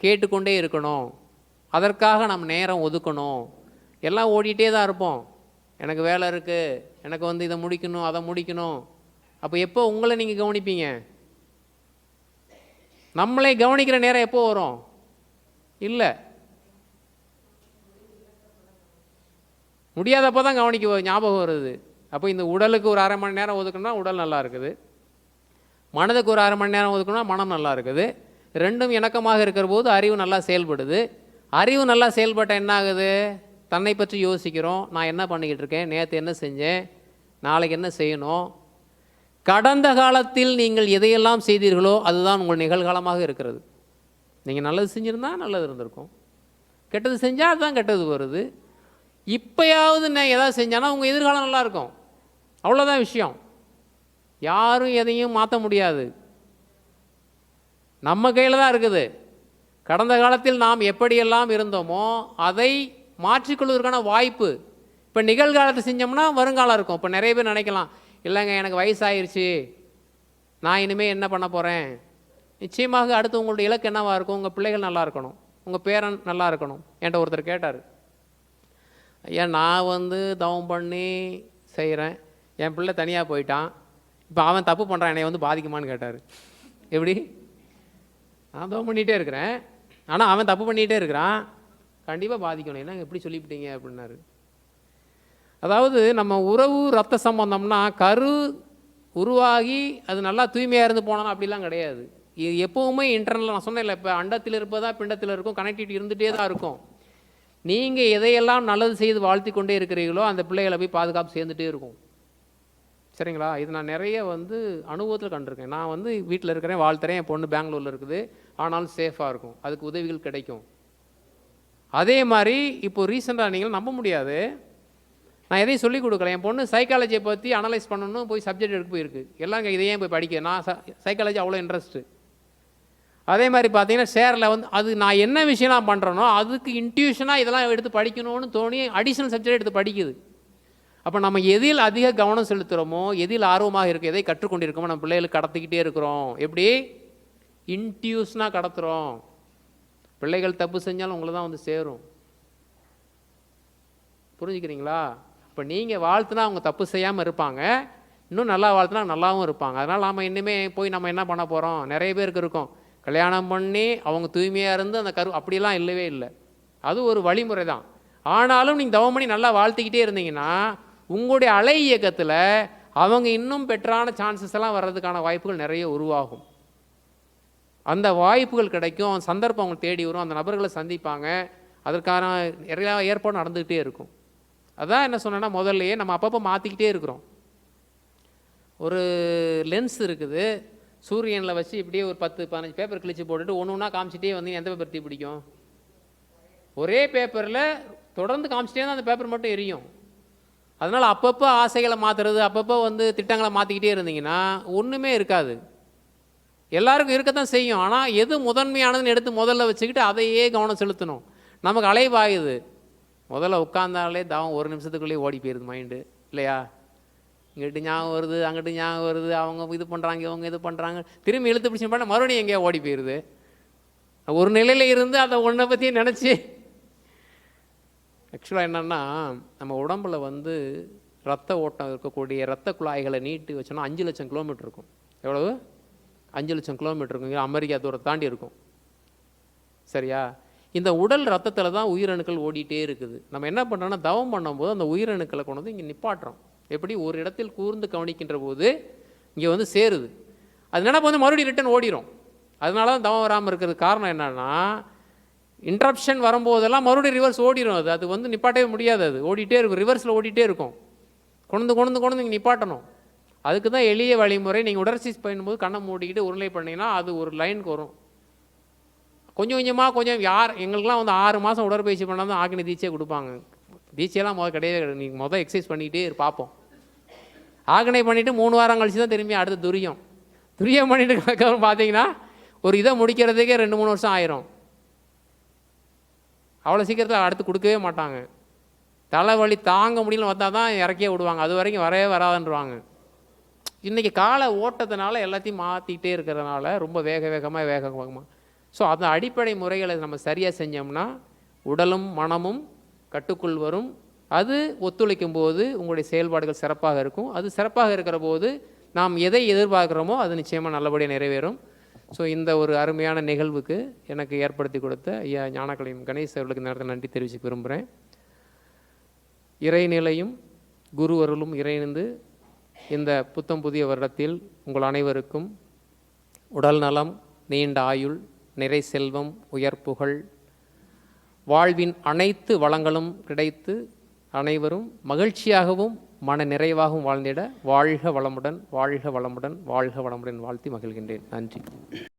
கேட்டுக்கொண்டே இருக்கணும். அதற்காக நம்ம நேரம் ஒதுக்கணும். எல்லாம் ஓடிட்டே தான் இருப்போம். எனக்கு வேலை இருக்குது, எனக்கு இதை முடிக்கணும், அதை முடிக்கணும். அப்போ எப்போ உங்களை நீங்கள் கவனிப்பீங்க? நம்மளே கவனிக்கிற நேரம் எப்போ வரும்? இல்லை, முடியாதப்போ தான் கவனிக்க ஞாபகம் வருது. அப்போ இந்த உடலுக்கு ஒரு 1/2 மணி நேரம் ஒதுக்கணும்னா உடல் நல்லா இருக்குது, மனதுக்கு ஒரு 1/2 மணி நேரம் ஒதுக்கணும்னா மனம் நல்லா இருக்குது. ரெண்டும் இணக்கமாக இருக்கிற போது அறிவு நல்லா செயல்படுது. அறிவு நல்லா செயல்பட்டால் என்ன ஆகுது? தன்னை பற்றி யோசிக்கிறோம். நான் என்ன பண்ணிக்கிட்டு இருக்கேன், நேற்று என்ன செஞ்சேன், நாளைக்கு என்ன செய்யணும். கடந்த காலத்தில் நீங்கள் எதையெல்லாம் செய்தீர்களோ அதுதான் உங்கள் நிகழ்காலமாக இருக்கிறது. நீங்கள் நல்லது செஞ்சுருந்தால் நல்லது இருந்திருக்கும், கெட்டது செஞ்சால் அதுதான் கெட்டது வருது. இப்போயாவது நான் எதாவது செஞ்சானா உங்கள் எதிர்காலம் நல்லாயிருக்கும். அவ்வளோதான் விஷயம். யாரும் எதையும் மாற்ற முடியாது, நம்ம கையில் தான் இருக்குது. கடந்த காலத்தில் நாம் எப்படியெல்லாம் இருந்தோமோ அதை மாற்றிக்கொள்வதற்கான வாய்ப்பு இப்போ நிகழ்காலத்தை செஞ்சோம்னா வருங்காலம் இருக்கும். இப்போ நிறைய பேர் நினைக்கலாம், இல்லைங்க எனக்கு வயசாயிருச்சு, நான் இனிமேல் என்ன பண்ண போகிறேன். நிச்சயமாக அடுத்து உங்களுடைய இலக்கு என்னவாக இருக்கும்? உங்கள் பிள்ளைகள் நல்லா இருக்கணும், உங்கள் பேரன் நல்லா இருக்கணும். என்கிட்ட ஒருத்தர் கேட்டார், ஐயா நான் தவம் பண்ணி செய்கிறேன், என் பிள்ளை தனியாக போயிட்டான், இப்போ அவன் தப்பு பண்ணுறான், என்னை பாதிக்குமான்னு கேட்டார். எப்படி? நான் தவம் பண்ணிகிட்டே இருக்கிறேன், ஆனால் அவன் தப்பு பண்ணிகிட்டே இருக்கிறான், கண்டிப்பாக பாதிக்கணும். என்ன எப்படி சொல்லிவிட்டீங்க அப்படின்னாரு. அதாவது நம்ம உறவு ரத்த சம்பந்தம்னா கரு உருவாகி அது நல்லா தூய்மையாக இருந்து போனாலும் அப்படிலாம் கிடையாது. இது எப்போவுமே இன்டர்னல், நான் சொன்னேன் இல்லை, இப்போ அண்டத்தில் இருப்பதா பிண்டத்தில் இருக்கும், கனெக்டிவிட்டி இருந்துகிட்டே தான் இருக்கும். நீங்கள் எதையெல்லாம் நல்லது செய்து வாழ்த்தி கொண்டே இருக்கிறீர்களோ அந்த பிள்ளைகளை போய் பாதுகாப்பு சேர்ந்துட்டே இருக்கும். சரிங்களா? இது நான் நிறைய அனுபவத்தில் கண்டிருக்கேன். நான் வீட்டில் இருக்கிறேன், வாழ்த்துறேன், என் பொண்ணு பெங்களூரில் இருக்குது, ஆனாலும் சேஃபாக இருக்கும், அதுக்கு உதவிகள் கிடைக்கும். அதே மாதிரி இப்போது ரீசெண்டாக நீங்கள் நம்ப முடியாது, நான் எதையும் சொல்லிக் கொடுக்கல, என் பொண்ணு சைக்காலஜியை பற்றி அனலைஸ் பண்ணணும் போய் சப்ஜெக்ட் எடுக்க போயிருக்கு. எல்லாம் இதையே போய் படிக்க, நான் சைக்காலஜி அவ்வளோ இன்ட்ரெஸ்ட்டு. அதே மாதிரி பார்த்தீங்கன்னா ஷேரில் அது நான் என்ன விஷயம் நான் பண்ணுறேனோ அதுக்கு இன்ட்யூஷனாக இதெல்லாம் எடுத்து படிக்கணும்னு தோணி அடிஷ்னல் சப்ஜெக்ட் எடுத்து படிக்குது. அப்போ நம்ம எதில் அதிக கவனம் செலுத்துகிறோமோ, எதில் ஆர்வமாக இருக்குது, எதை கற்றுக்கொண்டிருக்கோமோ நம்ம பிள்ளைகளுக்கு கடத்திக்கிட்டே இருக்கிறோம். எப்படி? இன்ட்யூஷனாக கடத்துகிறோம். பிள்ளைகள் தப்பு செஞ்சாலும் உங்களை தான் சேரும். புரிஞ்சுக்கிறீங்களா? இப்போ நீங்கள் வாழ்த்துனா அவங்க தப்பு செய்யாமல் இருப்பாங்க, இன்னும் நல்லா வாழ்த்துனா நல்லாவும் இருப்பாங்க. அதனால் நாம் இன்னுமே போய் நம்ம என்ன பண்ண போகிறோம்? நிறைய பேருக்கு இருக்கும், கல்யாணம் பண்ணி அவங்க தூய்மையாக இருந்து அந்த அப்படிலாம் இல்லவே இல்லை. அது ஒரு வழிமுறை தான். ஆனாலும் நீங்கள் தவம் பண்ணி நல்லா வாழ்த்திக்கிட்டே இருந்தீங்கன்னா உங்களுடைய அலை இயக்கத்தில் அவங்க இன்னும் பெட்டரான சான்சஸ் எல்லாம் வர்றதுக்கான வாய்ப்புகள் நிறைய உருவாகும். அந்த வாய்ப்புகள் கிடைக்கும், சந்தர்ப்பம் அவங்க தேடி வரும், அந்த நபர்களை சந்திப்பாங்க, அதற்கான நிறையா ஏற்பாடு நடந்துக்கிட்டே இருக்கும். அதான் என்ன சொன்னேன்னா, முதல்லையே நம்ம அப்பப்போ மாற்றிக்கிட்டே இருக்கிறோம். ஒரு லென்ஸ் இருக்குது, சூரியனில் வச்சு இப்படியே ஒரு 10-15 பேப்பர் கிழிச்சு போட்டுட்டு ஒன்று ஒன்றா காமிச்சிட்டே எந்த பேப்பர் தீ பிடிக்கும்? ஒரே பேப்பரில் தொடர்ந்து காமிச்சிட்டே தான் அந்த பேப்பர் மட்டும் எரியும். அதனால் அப்பப்போ ஆசைகளை மாற்றுறது, அப்பப்போ திட்டங்களை மாற்றிக்கிட்டே இருந்தீங்கன்னா ஒன்றுமே இருக்காது. எல்லாருக்கும் இருக்கத்தான் செய்யும், ஆனால் எது முதன்மையானதுன்னு எடுத்து முதல்ல வச்சுக்கிட்டு அதையே கவனம் செலுத்தணும். நமக்கு அலைவாயுது, முதல்ல உட்கார்ந்தாலே தவம் 1 நிமிஷத்துக்குள்ளேயே ஓடி போயிடுது மைண்டு, இல்லையா? இங்கிட்டு ஞாபகம் வருது, அங்கிட்டு ஞாபகம் வருது, அவங்க இது பண்ணுறாங்க, இவங்க இது பண்ணுறாங்க, திரும்பி இழுத்து பிடிச்சி பண்ண மறுபடியும் எங்கேயோ ஓடி போயிடுது. ஒரு நிலையில் இருந்து அதை ஒன்றை பற்றியே நினச்சி. ஆக்சுவலாக என்னென்னா, நம்ம உடம்பில் ரத்த ஓட்டம் இருக்கக்கூடிய ரத்த குழாய்களை நீட்டி வச்சோன்னா 5 லட்சம் கிலோமீட்டர் இருக்கும். எவ்வளவு? 5 லட்சம் கிலோமீட்டர் இருக்கும். அமெரிக்கா தூரத்தை தாண்டி இருக்கும். சரியா? இந்த உடல் ரத்தத்தில் தான் உயிரணுக்கள் ஓடிட்டே இருக்குது. நம்ம என்ன பண்ணுறோன்னா, தவம் பண்ணும்போது அந்த உயிரணுக்களை கொண்டு இங்கே நிப்பாட்டுறோம். எப்படி? ஒரு இடத்தில் கூர்ந்து கவனிக்கின்ற போது இங்கே சேருது. அது நினைப்பு மறுபடியும் ரிட்டன் ஓடிடும். அதனால தான் தவம் வராமல் இருக்கிறது. காரணம் என்னன்னா, இன்ட்ரப்ஷன் வரும்போதெல்லாம் மறுபடியும் ரிவர்ஸ் ஓடிடும். அது நிப்பாட்டவே முடியாது, அது ஓடிட்டே இருக்கும், ரிவர்ஸில் ஓடிட்டே இருக்கும். கொண்டு இங்கே நிப்பாட்டணும். அதுக்கு தான் எளிய வழிமுறை. நீங்கள் உடற்பயிற்சி பண்ணும்போது கண்ணை மூடிக்கிட்டு உருளை பண்ணிங்கன்னா அது ஒரு லைனுக்கு வரும். கொஞ்சம் கொஞ்சமாக எங்களுக்கெல்லாம் 6 மாதம் உடற்பயிற்சி பண்ணால் தான் ஆக்னி தீட்சையே கொடுப்பாங்க. தீட்சையெல்லாம் கிடையவே கிடையாது. நீங்கள் எக்ஸசைஸ் பண்ணிக்கிட்டே பார்ப்போம். ஆக்னை பண்ணிவிட்டு 3 வாரம் கழிச்சு தான் திரும்பி அடுத்த துரியம் பண்ணிவிட்டு அதுக்கப்புறம் பார்த்தீங்கன்னா ஒரு இதை முடிக்கிறதுக்கே 2-3 வருஷம் ஆயிரும். அவ்வளோ சீக்கிரத்தில் அடுத்து கொடுக்கவே மாட்டாங்க. தலைவலி தாங்க முடியல வந்தால் தான் இறக்கியே விடுவாங்க. அது வரைக்கும் வரவே வராதுன்றாங்க. இன்றைக்கி கால ஓட்டத்தினால எல்லாத்தையும் மாற்றிக்கிட்டே இருக்கிறதுனால ரொம்ப வேகமாக. ஸோ அந்த அடிப்படை முறைகளை நம்ம சரியாக செஞ்சோம்னா உடலும் மனமும் கட்டுக்குள் வரும். அது ஒத்துழைக்கும் போது உங்களுடைய செயல்பாடுகள் சிறப்பாக இருக்கும். அது சிறப்பாக இருக்கிற போது நாம் எதை எதிர்பார்க்குறோமோ அது நிச்சயமாக நல்லபடியாக நிறைவேறும். ஸோ இந்த ஒரு அருமையான நிகழ்வுக்கு எனக்கு ஏற்படுத்தி கொடுத்த ஐயா ஞானக்கலையும் கணேஷ் அவர்களுக்கு நேரத்தில் நன்றி தெரிவிக்க விரும்புகிறேன். இறைநிலையும் குருவருளும் இறைந்து இந்த புத்தம் புதிய வருடத்தில் உங்கள் அனைவருக்கும் உடல் நலம், நீண்ட ஆயுள், நிறை செல்வம், உயர் புகழ், வாழ்வின் அனைத்து வளங்களும் கிடைத்து அனைவரும் மகிழ்ச்சியாகவும் மன நிறைவாகவும் வாழ்ந்திட வாழ்க வளமுடன் வாழ்த்தி மகிழ்கின்றேன். நன்றி.